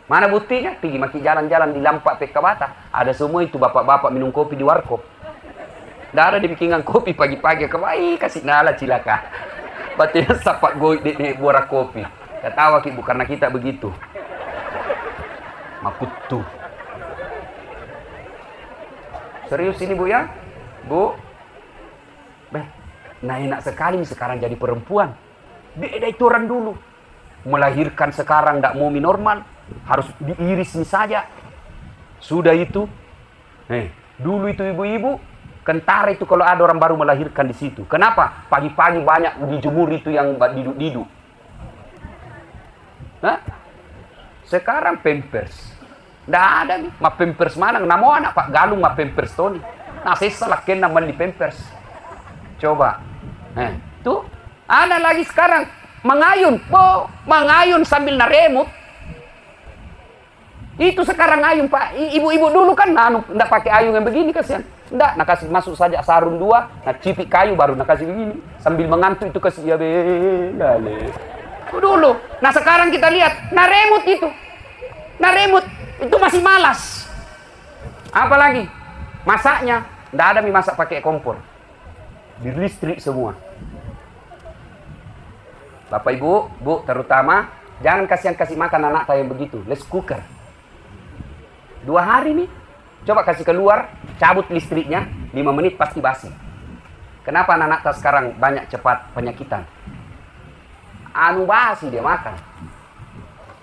Mana buktinya? Pergi maki jalan-jalan di Lampak Pekabata. Ada semua itu bapak-bapak minum kopi di warkop. Nggak ada dibikinkan kopi pagi-pagi. Kasih nala cilaka. Batin sapak goit di borak kopi. Ketawa ki bu karena kita begitu. Makutu. Serius ini bu ya? Bu. Nah enak sekali sekarang jadi perempuan. Beda itu orang dulu. Melahirkan sekarang tidak mau normal. Harus diiris ini saja. Sudah itu. Dulu itu ibu-ibu. Kentara itu kalau ada orang baru melahirkan di situ. Kenapa? Pagi-pagi banyak dijemur itu yang diduk-diduk. Sekarang pampers. Nggak ada nih. Ma pampers mana? Namo anak Pak Galung ma pampers Tony. Nah saya salah kena di pampers. Coba. Tuh. Ada lagi sekarang. Mengayun. Mengayun sambil naremut. Itu sekarang ayun Pak. Ibu-ibu dulu kan nggak pakai ayun yang begini kasihan. Nggak, nak kasih masuk saja sarung 2, nak cipik kayu baru nak kasih begini. Sambil mengantuk itu kasih ya belale. Dulu. Nah sekarang kita lihat, naremut itu. Naremut itu masih malas. Apalagi masaknya nggak ada masak pakai kompor. Di listrik semua. Bapak Ibu, Bu terutama jangan kasih makan anak yang begitu. Let's cooker. 2 hari nih. Coba kasih keluar, cabut listriknya, 5 menit pasti basi. Kenapa anak sekarang banyak cepat penyakitan? Basi dia makan.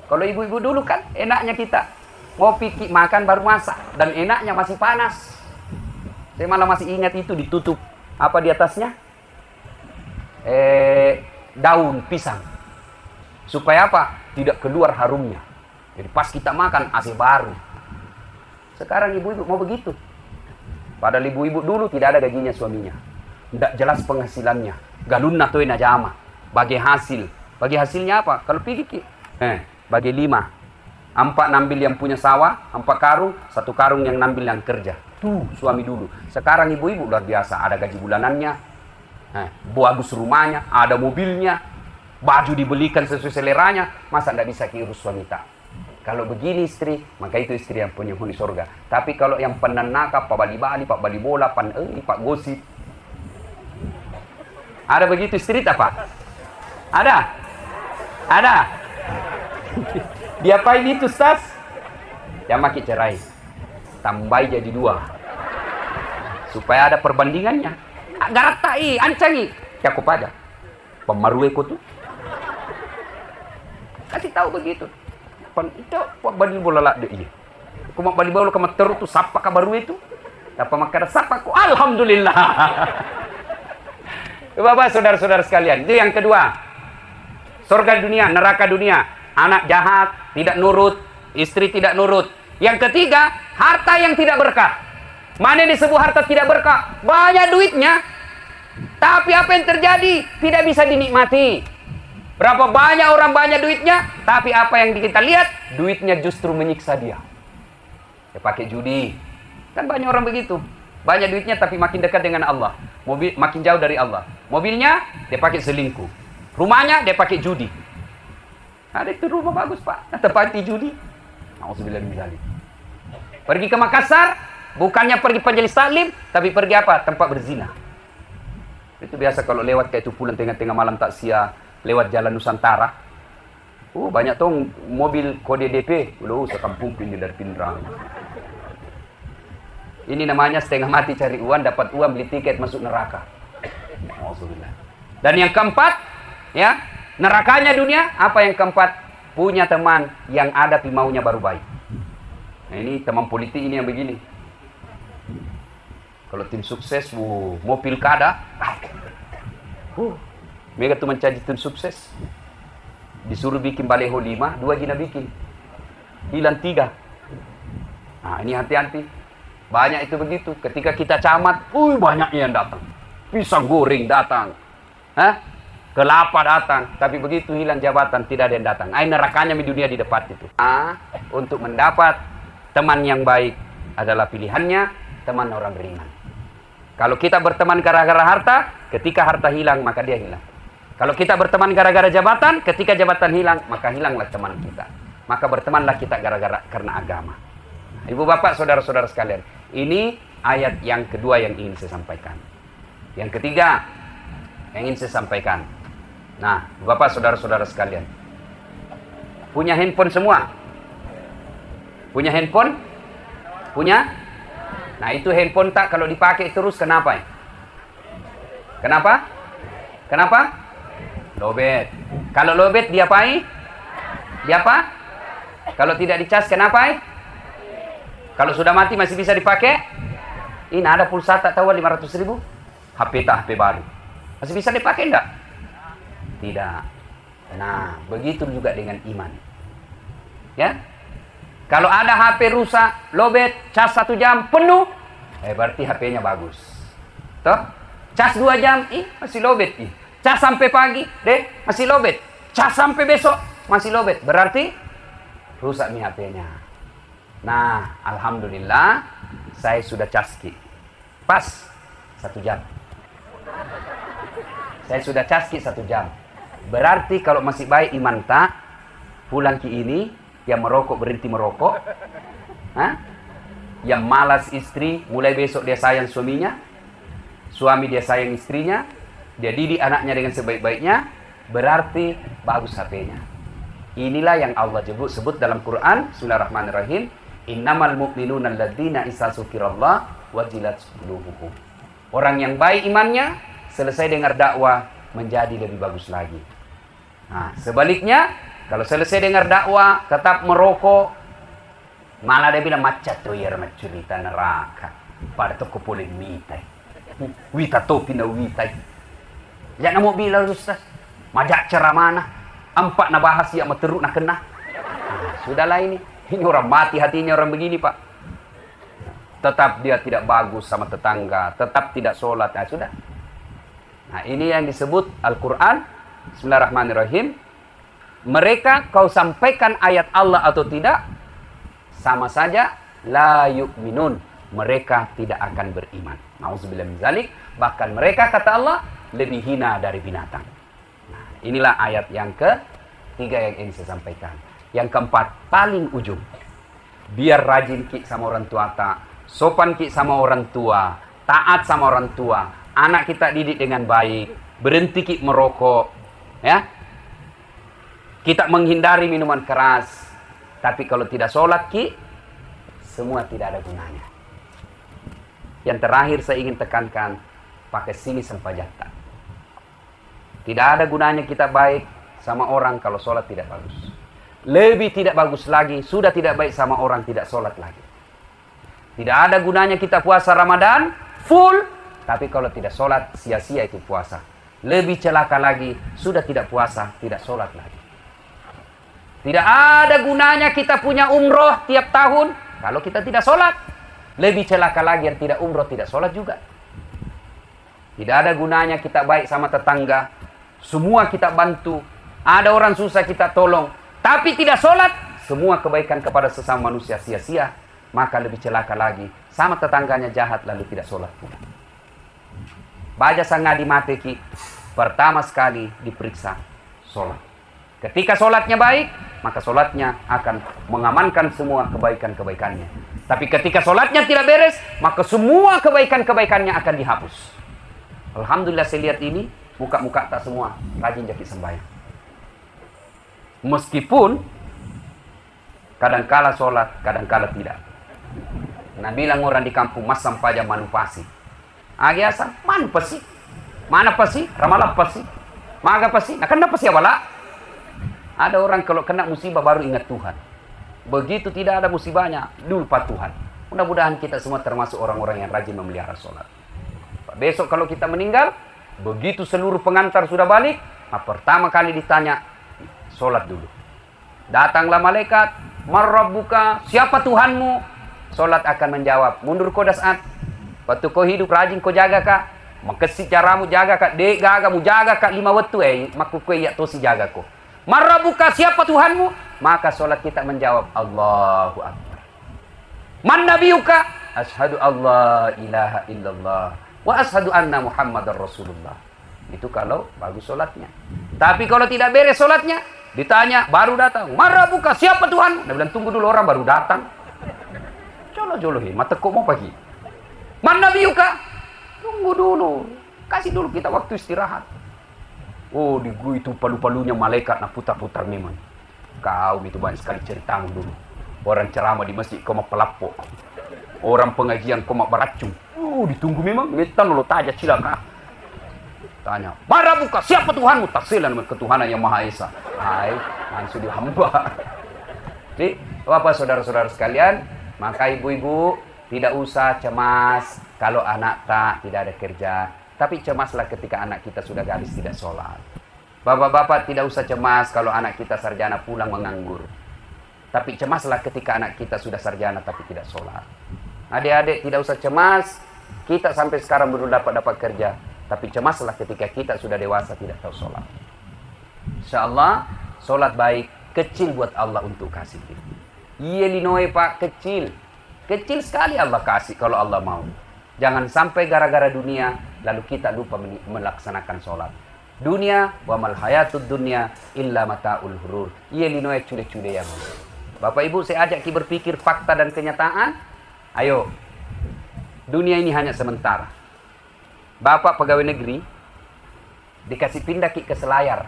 Kalau ibu-ibu dulu kan enaknya kita ngopi makan baru masak dan enaknya masih panas. Saya malah masih ingat itu ditutup apa di atasnya? Daun pisang. Supaya apa? Tidak keluar harumnya. Jadi pas kita makan AC baru. Sekarang ibu-ibu mau begitu. Padahal ibu-ibu dulu tidak ada gajinya suaminya. Tidak jelas penghasilannya. Galunna toy najama. Bagi hasil. Bagi hasilnya apa? Kalau pergi bagi 5. 4 nambil yang punya sawah, 4 karung, 1 karung yang nambil yang kerja. Tuh suami dulu. Sekarang ibu-ibu luar biasa. Ada gaji bulanannya. Bagus rumahnya, ada mobilnya. Baju dibelikan sesuai seleranya. Masa tidak bisa urus suami tak? Kalau begini istri, maka itu istri yang penghuni surga. Tapi kalau yang penanaka, Pak Bali-Bali, Pak Bali Bola, Pak Gosip. Ada begitu istri tak Pak? Ada? Ada? Diapain itu Ustaz? Ya maki cerai. Tambah jadi 2. Supaya ada perbandingannya. Garatai, ancangi. Cakup aja. Pemarueko tuh. Kasih tahu begitu. Itu Pak Bali Bola lah deh. Aku mau Bali Bola kamu terus tuh sapa kabaru itu. Apa makanya sapa ku alhamdulillah. Bapak saudara-saudara sekalian, itu yang kedua. Surga dunia, neraka dunia. Anak jahat, tidak nurut, istri tidak nurut. Yang ketiga, harta yang tidak berkah. Mana yang disebut harta tidak berkah? Banyak duitnya, tapi apa yang terjadi? Tidak bisa dinikmati. Berapa banyak orang banyak duitnya, tapi apa yang kita lihat? Duitnya justru menyiksa dia. Dia pakai judi. Kan banyak orang begitu. Banyak duitnya tapi makin dekat dengan Allah. Mobil makin jauh dari Allah. Mobilnya dia pakai selingkuh. Rumahnya dia pakai judi. Ada itu rumah bagus Pak, tempati judi. Nauzubillah min dzalik. Pergi ke Makassar, bukannya pergi majelis taklim, tapi pergi apa? Tempat berzina. Itu biasa kalau lewat kayak itu pulang tengah-tengah malam taksia. Lewat jalan Nusantara. Banyak tuh mobil kode DP. Sekampung pindah dari Pindrang. Ini namanya setengah mati cari uang, dapat uang beli tiket masuk neraka. Dan yang keempat, ya, nerakanya dunia, apa yang keempat? Punya teman yang ada maunya baru baik. Nah, ini teman politik ini yang begini. Kalau tim sukses, mau pilkada, mereka tuh mencari tim sukses. Disuruh bikin baleho 5, 2 gina bikin. Hilang 3. Nah, ini hati-hati. Banyak itu begitu. Ketika kita camat, banyaknya yang datang. Pisang goreng datang. Kelapa datang. Tapi begitu hilang jabatan, tidak ada yang datang. Nerakanya di dunia di depan itu. Untuk mendapat teman yang baik adalah pilihannya teman orang beriman. Kalau kita berteman gara-gara harta, ketika harta hilang, maka dia hilang. Kalau kita berteman gara-gara jabatan, ketika jabatan hilang, maka hilanglah teman kita. Maka bertemanlah kita karena agama. Ibu bapak, saudara-saudara sekalian, ini ayat yang kedua yang ingin saya sampaikan. Yang ketiga yang ingin saya sampaikan. Nah, bapak, saudara-saudara sekalian, punya handphone semua? Punya handphone? Punya? Nah, itu handphone tak kalau dipakai terus kenapa? Kenapa? Kenapa? Lobet. Kalau lobet dia apa? Dia apa? Kalau tidak dicas kenapa? Kalau sudah mati masih bisa dipakai? Ini ada pulsa tak tahu 500.000? HP baru. Masih bisa dipakai enggak? Tidak. Nah, begitu juga dengan iman. Ya? Kalau ada HP rusak, lobet, cas 1 jam penuh, berarti HP-nya bagus. Toh? Cas 2 jam, masih lobet. Cas sampai pagi, masih lobet. Cas sampai besok, masih lobet. Berarti rusak nih HP-nya. Nah, alhamdulillah saya sudah caski. Pas 1 jam. Saya sudah caski 1 jam. Berarti kalau masih baik iman tak, pulang ke ini, yang merokok berhenti merokok. Yang malas istri, mulai besok dia sayang suaminya. Suami dia sayang istrinya. Dia didik anaknya dengan sebaik-baiknya. Berarti bagus HP-nya. Inilah yang Allah sebut dalam Quran. Bismillahirrahmanirrahim. Innamal mu'minuna alladzina idza dzukirallah wajilat qulubuhum. Orang yang baik imannya, selesai dengar dakwah menjadi lebih bagus lagi. Nah, sebaliknya, kalau selesai dengar dakwah tetap merokok, malah dia bilang macet tuh ya cerita neraka. Pada toko boleh mitai. Wita topi na witai. Jangan mau bilang Ustaz, majak ceramana, 4 na bahas ya materuk na kena. Sudahlah ini. Ini orang mati hatinya orang begini, Pak. Tetap dia tidak bagus sama tetangga, tetap tidak sholat. Nah, sudah. Nah, ini yang disebut Al-Quran. Bismillahirrahmanirrahim. Mereka kau sampaikan ayat Allah atau tidak, sama saja la yu'minun. Mereka tidak akan beriman. Nauzubillah min zalik. Bahkan mereka, kata Allah, lebih hina dari binatang. Nah, inilah ayat yang ketiga yang ingin saya sampaikan. Yang keempat, paling ujung. Biar rajin ki sama orang tua tak. Sopan ki sama orang tua. Taat sama orang tua. Anak kita didik dengan baik. Berhenti ki merokok. Ya. Kita menghindari minuman keras. Tapi kalau tidak sholat ki, semua tidak ada gunanya. Yang terakhir saya ingin tekankan, pakai sini sempajata. Tidak ada gunanya kita baik sama orang kalau sholat tidak bagus. Lebih tidak bagus lagi, sudah tidak baik sama orang tidak sholat lagi. Tidak ada gunanya kita puasa Ramadan full, tapi kalau tidak sholat sia-sia itu puasa. Lebih celaka lagi, sudah tidak puasa, tidak sholat lagi. Tidak ada gunanya kita punya umroh tiap tahun, kalau kita tidak sholat. Lebih celaka lagi yang tidak umroh, tidak sholat juga. Tidak ada gunanya kita baik sama tetangga, semua kita bantu. Ada orang susah kita tolong. Tapi tidak sholat, semua kebaikan kepada sesama manusia sia-sia. Maka lebih celaka lagi, sama tetangganya jahat lalu tidak sholat pula. Baja sangadi mateki, pertama sekali diperiksa sholat. Ketika sholatnya baik, maka sholatnya akan mengamankan semua kebaikan-kebaikannya. Tapi ketika sholatnya tidak beres, maka semua kebaikan-kebaikannya akan dihapus. Alhamdulillah saya lihat ini, muka-muka tak semua rajin jadi sembahyang. Meskipun kadangkala sholat, kadangkala tidak. Nah, bilang orang di kampung mas sampaja manupasi. Agiasa, mana pasi? Mana pasi? Ramalah pasi? Maga pasi? Nah, kenapa pasi awala? Ada orang kalau kena musibah baru ingat Tuhan. Begitu tidak ada musibahnya, lupa Tuhan. Mudah-mudahan kita semua termasuk orang-orang yang rajin memelihara sholat. Besok kalau kita meninggal, begitu seluruh pengantar sudah balik, pertama kali ditanya, sholat dulu. Datanglah malaikat, marrabbuka, siapa Tuhanmu? Sholat akan menjawab, mundur kau dasat. Waktu kau hidup rajin kau jaga kak, makesi caramu jaga kak, dek gagamu jaga kak 5 waktu maku kue ya tosi jaga kau. Marrabbuka, siapa Tuhanmu? Maka sholat kita menjawab, Allahu Akbar. Man nabiyuka? Ashhadu Allah ilaha illallah wa ashhadu anna Muhammadar Rasulullah. Itu kalau bagus sholatnya. Tapi kalau tidak beres sholatnya, ditanya, baru datang. Marrabbuka, siapa Tuhan? Dia bilang, tunggu dulu, orang baru datang. Jolo-jolo, mata kok mau pergi. Man nabiyuka? Tunggu dulu. Kasih dulu kita waktu istirahat. Oh, di gua itu palu-palunya malaikat nak putar-putar memang. Kau itu banyak sekali ceritamu dulu. Orang ceramah di masjid kau mau pelapok. Orang pengajian kau mau beracung. Ditunggu memang. Metan lo taja cilaka. Tanya, marrabbuka, siapa Tuhanmu? Tafsiran ketuhanan yang Maha Esa. Hai, langsung dihamba. Jadi, Bapak saudara-saudara sekalian, maka ibu-ibu tidak usah cemas kalau anak tak tidak ada kerja. Tapi cemaslah ketika anak kita sudah gadis tidak sholat. Bapak-bapak tidak usah cemas kalau anak kita sarjana pulang menganggur. Tapi cemaslah ketika anak kita sudah sarjana tapi tidak sholat. Adik-adik tidak usah cemas, kita sampai sekarang belum dapat kerja. Tapi cemaslah ketika kita sudah dewasa tidak tahu sholat. InsyaAllah sholat baik, kecil buat Allah untuk kasih kita. Iya linoe pak, kecil. Kecil sekali Allah kasih kalau Allah mau. Jangan sampai gara-gara dunia lalu kita lupa melaksanakan sholat. Dunia wa mal hayatud dunya illa mataul hurur. Iya linoe cude-cude yang. Bapak Ibu, saya ajak kita berpikir fakta dan kenyataan. Ayo. Dunia ini hanya sementara. Bapak pegawai negeri dikasih pindah ke Selayar.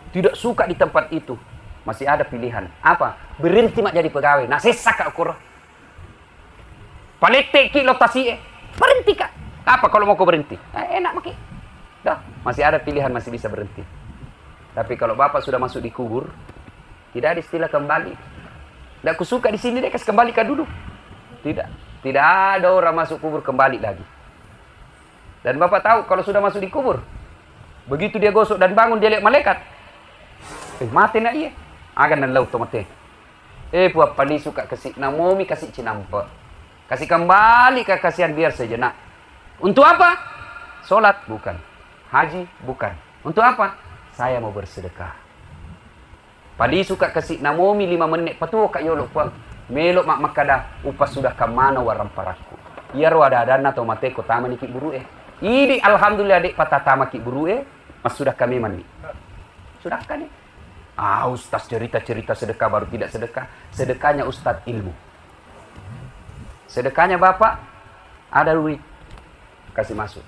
Tidak suka di tempat itu. Masih ada pilihan. Apa? Berhenti mak jadi pegawai. Nah, sesak kak ukur. Palete ki lotasi berhenti kak. Apa kalau mau kau berhenti? Enak maki. Dah, masih ada pilihan, masih bisa berhenti. Tapi kalau bapak sudah masuk di kubur, tidak ada istilah kembali. Tidak aku suka di sini deh, kasih kembali kak dulu. Tidak ada orang masuk kubur kembali lagi. Dan bapak tahu kalau sudah masuk di kubur, begitu dia gosok dan bangun dia lihat malaikat. Mati nak iya. Agan dan laut mati. Buat pani suka kasih namomi kasih cinampa. Kasih kembali ke kasihan biar sejenak. Untuk apa? Sholat bukan. Haji bukan. Untuk apa? Saya mau bersedekah. Padi suka kasih namomi 5 menit. Patuh kak yolok puang. Melok mak makada. Upas sudah kamana warang paraku. Iya ada dana atau mate ko tama ni ki buru Ini alhamdulillah dek patata ki buru mas sudah kami mandi. Sudah kan Ustaz cerita-cerita sedekah baru tidak sedekah. Sedekahnya Ustaz ilmu. Sedekahnya bapak ada duit kasih masuk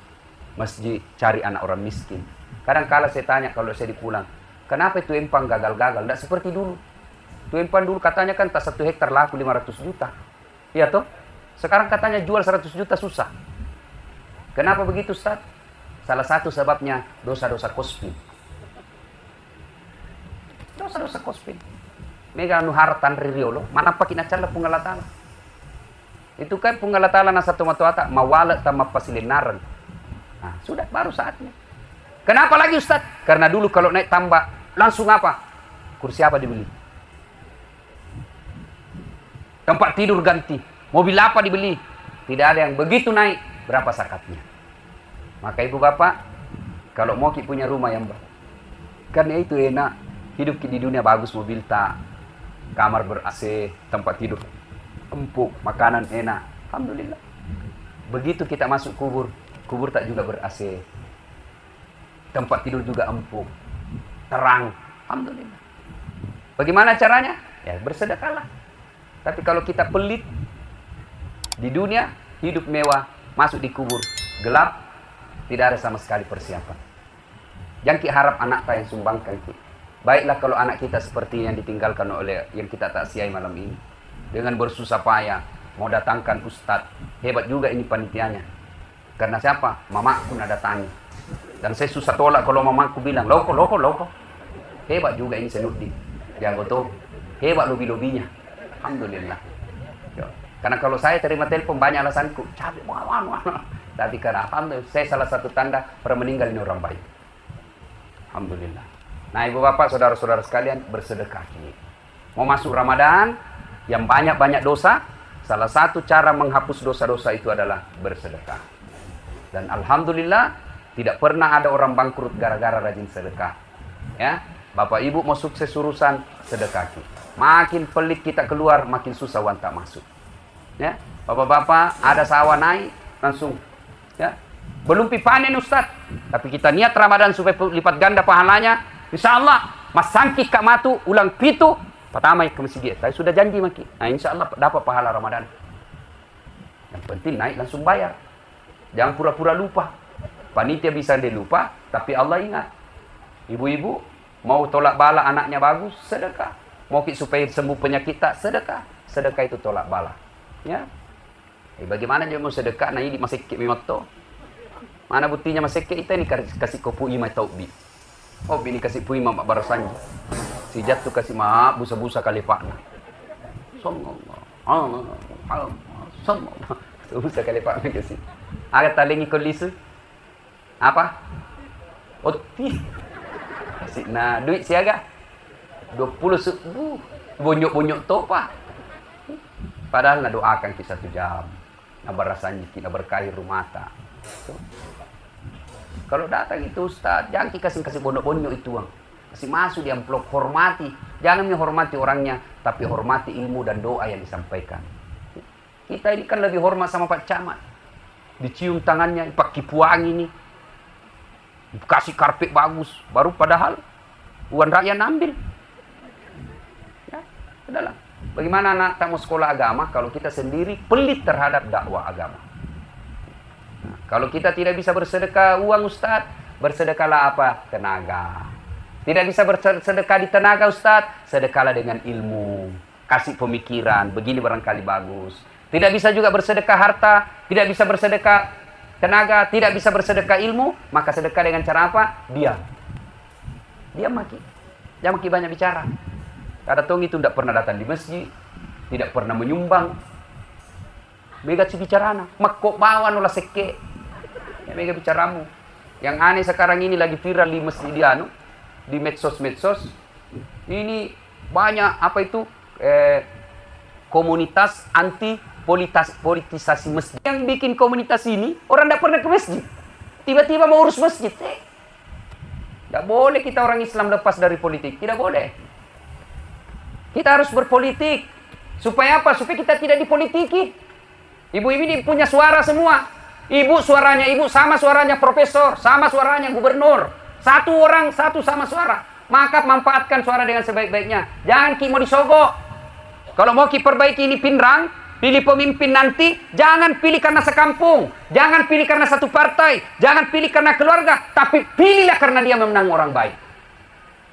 masjid, cari anak orang miskin. Kadang-kala saya tanya kalau saya dipulang, kenapa itu empang gagal-gagal? Tidak seperti dulu. Itu empang dulu katanya kan tak 1 hektar laku 500 juta. Iya toh? Sekarang katanya jual 100 juta susah. Kenapa begitu Ustaz? Salah satu sebabnya dosa-dosa kospin. Dosa-dosa kospin. Mega nuharatan ririolo, mana pakin acara punggalatala. Itu kan punggalatala na satu matuata, mawalat sama pasilinaran. Nah, sudah baru saatnya. Kenapa lagi Ustaz? Karena dulu kalau naik tambak, langsung apa? Kursi apa dibeli? Tempat tidur ganti. Mobil apa dibeli? Tidak ada yang begitu naik. Berapa zakatnya? Maka ibu bapak, kalau mau punya rumah yang bagus. Karena itu enak. Hidup di dunia bagus, mobil tak. Kamar ber-AC, tempat tidur empuk, makanan enak. Alhamdulillah. Begitu kita masuk kubur, kubur tak juga ber-AC. Tempat tidur juga empuk. Terang. Alhamdulillah. Bagaimana caranya? Ya bersedekahlah. Tapi kalau kita pelit di dunia, hidup mewah, masuk di kubur, gelap, tidak ada sama sekali persiapan. Jangan kita harap anak kita yang sumbangkan kita. Baiklah kalau anak kita seperti yang ditinggalkan oleh yang kita taksiai malam ini. Dengan bersusah payah, mau datangkan ustadz. Hebat juga ini panitianya. Karena siapa? Mamaku nak datangi. Dan saya susah tolak kalau mamaku bilang, loko. Hebat juga ini Senuddin. Jangan betul. Hebat lobi-lobinya. Alhamdulillah. Yo. Karena kalau saya terima telepon banyak alasanku. Capek, tapi karena alhamdulillah saya salah satu tanda orang meninggal ini orang baik. Alhamdulillah. Nah, ibu bapak, saudara-saudara sekalian, bersedekah. Mau masuk Ramadan yang banyak-banyak dosa, salah satu cara menghapus dosa-dosa itu adalah bersedekah. Dan alhamdulillah tidak pernah ada orang bangkrut gara-gara rajin sedekah. Ya, bapak ibu mau sukses urusan, sedekah. Makin pelit kita keluar, makin susah uang tak masuk. Ya, bapak-bapak ada sawah naik langsung. Ya, belum panen Ustaz, tapi kita niat Ramadan supaya lipat ganda pahalanya. Insya Allah, mas sangki kak matu ulang pitu. Pertama ke masjid, saya sudah janji maki. Nah, insya Allah dapat pahala Ramadan. Yang penting naik langsung bayar. Jangan pura-pura lupa. Panitia bisa dia lupa, tapi Allah ingat. Ibu-ibu mau tolak bala anaknya bagus, sedekah. Mau supaya sembuh penyakit tak, sedekah. Sedekah itu tolak bala. Ya. Bagaimana dia mau sedekah? Nah, ini masih kek mimoto. Mana buktinya masih kek itu ini kasih kopu imai taubi. Oh, ini kasih pui mamak barasanji. Si jatuh kasih maaf busa-busa kali pakna. Busa kali pakna kasih. Agak talengi kolisu. Apa? Oti. Kasih nah duit siaga. 20.000. Bonyok-bonyok topa. Padahal nak doakan kita 1 jam. Nak barasanji, nak berkahi rumah tak. Kalau datang itu Ustaz, jangan kasih bonyok-bonyok itu uang. Kasih masuk di amplop, hormati. Jangan menghormati orangnya, tapi hormati ilmu dan doa yang disampaikan. Kita ini kan lebih hormat sama Pak Camat. Dicium tangannya, pakai puang ini. Kasih karpet bagus. Baru padahal uang rakyat ambil. Ya, udahlah. Bagaimana anak tak mau sekolah agama kalau kita sendiri pelit terhadap dakwah agama? Nah, kalau kita tidak bisa bersedekah uang Ustaz, bersedekahlah apa? Tenaga. Tidak bisa bersedekah di tenaga Ustaz, sedekahlah dengan ilmu. Kasih pemikiran, begini barangkali bagus. Tidak bisa juga bersedekah harta, tidak bisa bersedekah tenaga, tidak bisa bersedekah ilmu, maka sedekah dengan cara apa? Diam. Diam maki. Jangan maki banyak bicara. Kada tong itu tidak pernah datang di masjid, tidak pernah menyumbang. Mega si bicarana, makko bawa nula seke. Ya mega bicaramu. Yang aneh sekarang ini lagi viral di masjid di medsos. Ini banyak apa itu komunitas anti politisasi masjid. Yang bikin komunitas ini orang tidak pernah ke masjid. Tiba-tiba mau urus masjid. Tidak boleh kita orang Islam lepas dari politik. Tidak boleh. Kita harus berpolitik. Supaya apa? Supaya kita tidak dipolitiki. Ibu-ibu ini punya suara semua. Ibu suaranya ibu sama suaranya profesor, sama suaranya gubernur. Satu orang, satu sama suara. Maka manfaatkan suara dengan sebaik-baiknya. Jangan ki mau disogok. Kalau mau ki perbaiki ini pinrang, pilih pemimpin nanti, jangan pilih karena sekampung. Jangan pilih karena satu partai. Jangan pilih karena keluarga. Tapi pilihlah karena dia memenang orang baik.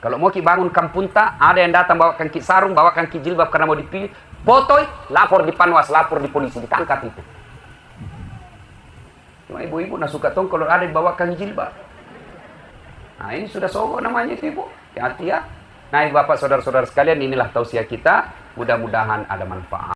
Kalau mau ki bangun kampung tak, ada yang datang bawakan ki sarung, bawakan ki jilbab karena mau dipilih. Potoi, lapor di Panwas, lapor di polisi, ditangkap itu. Cuma ibu-ibu nak suka tong kalau ada yang bawakan jilbab. Nah ini sudah sogok namanya itu ibu. Hati-hati ya. Nah bapak saudara-saudara sekalian, inilah tausiah kita. Mudah-mudahan ada manfaat.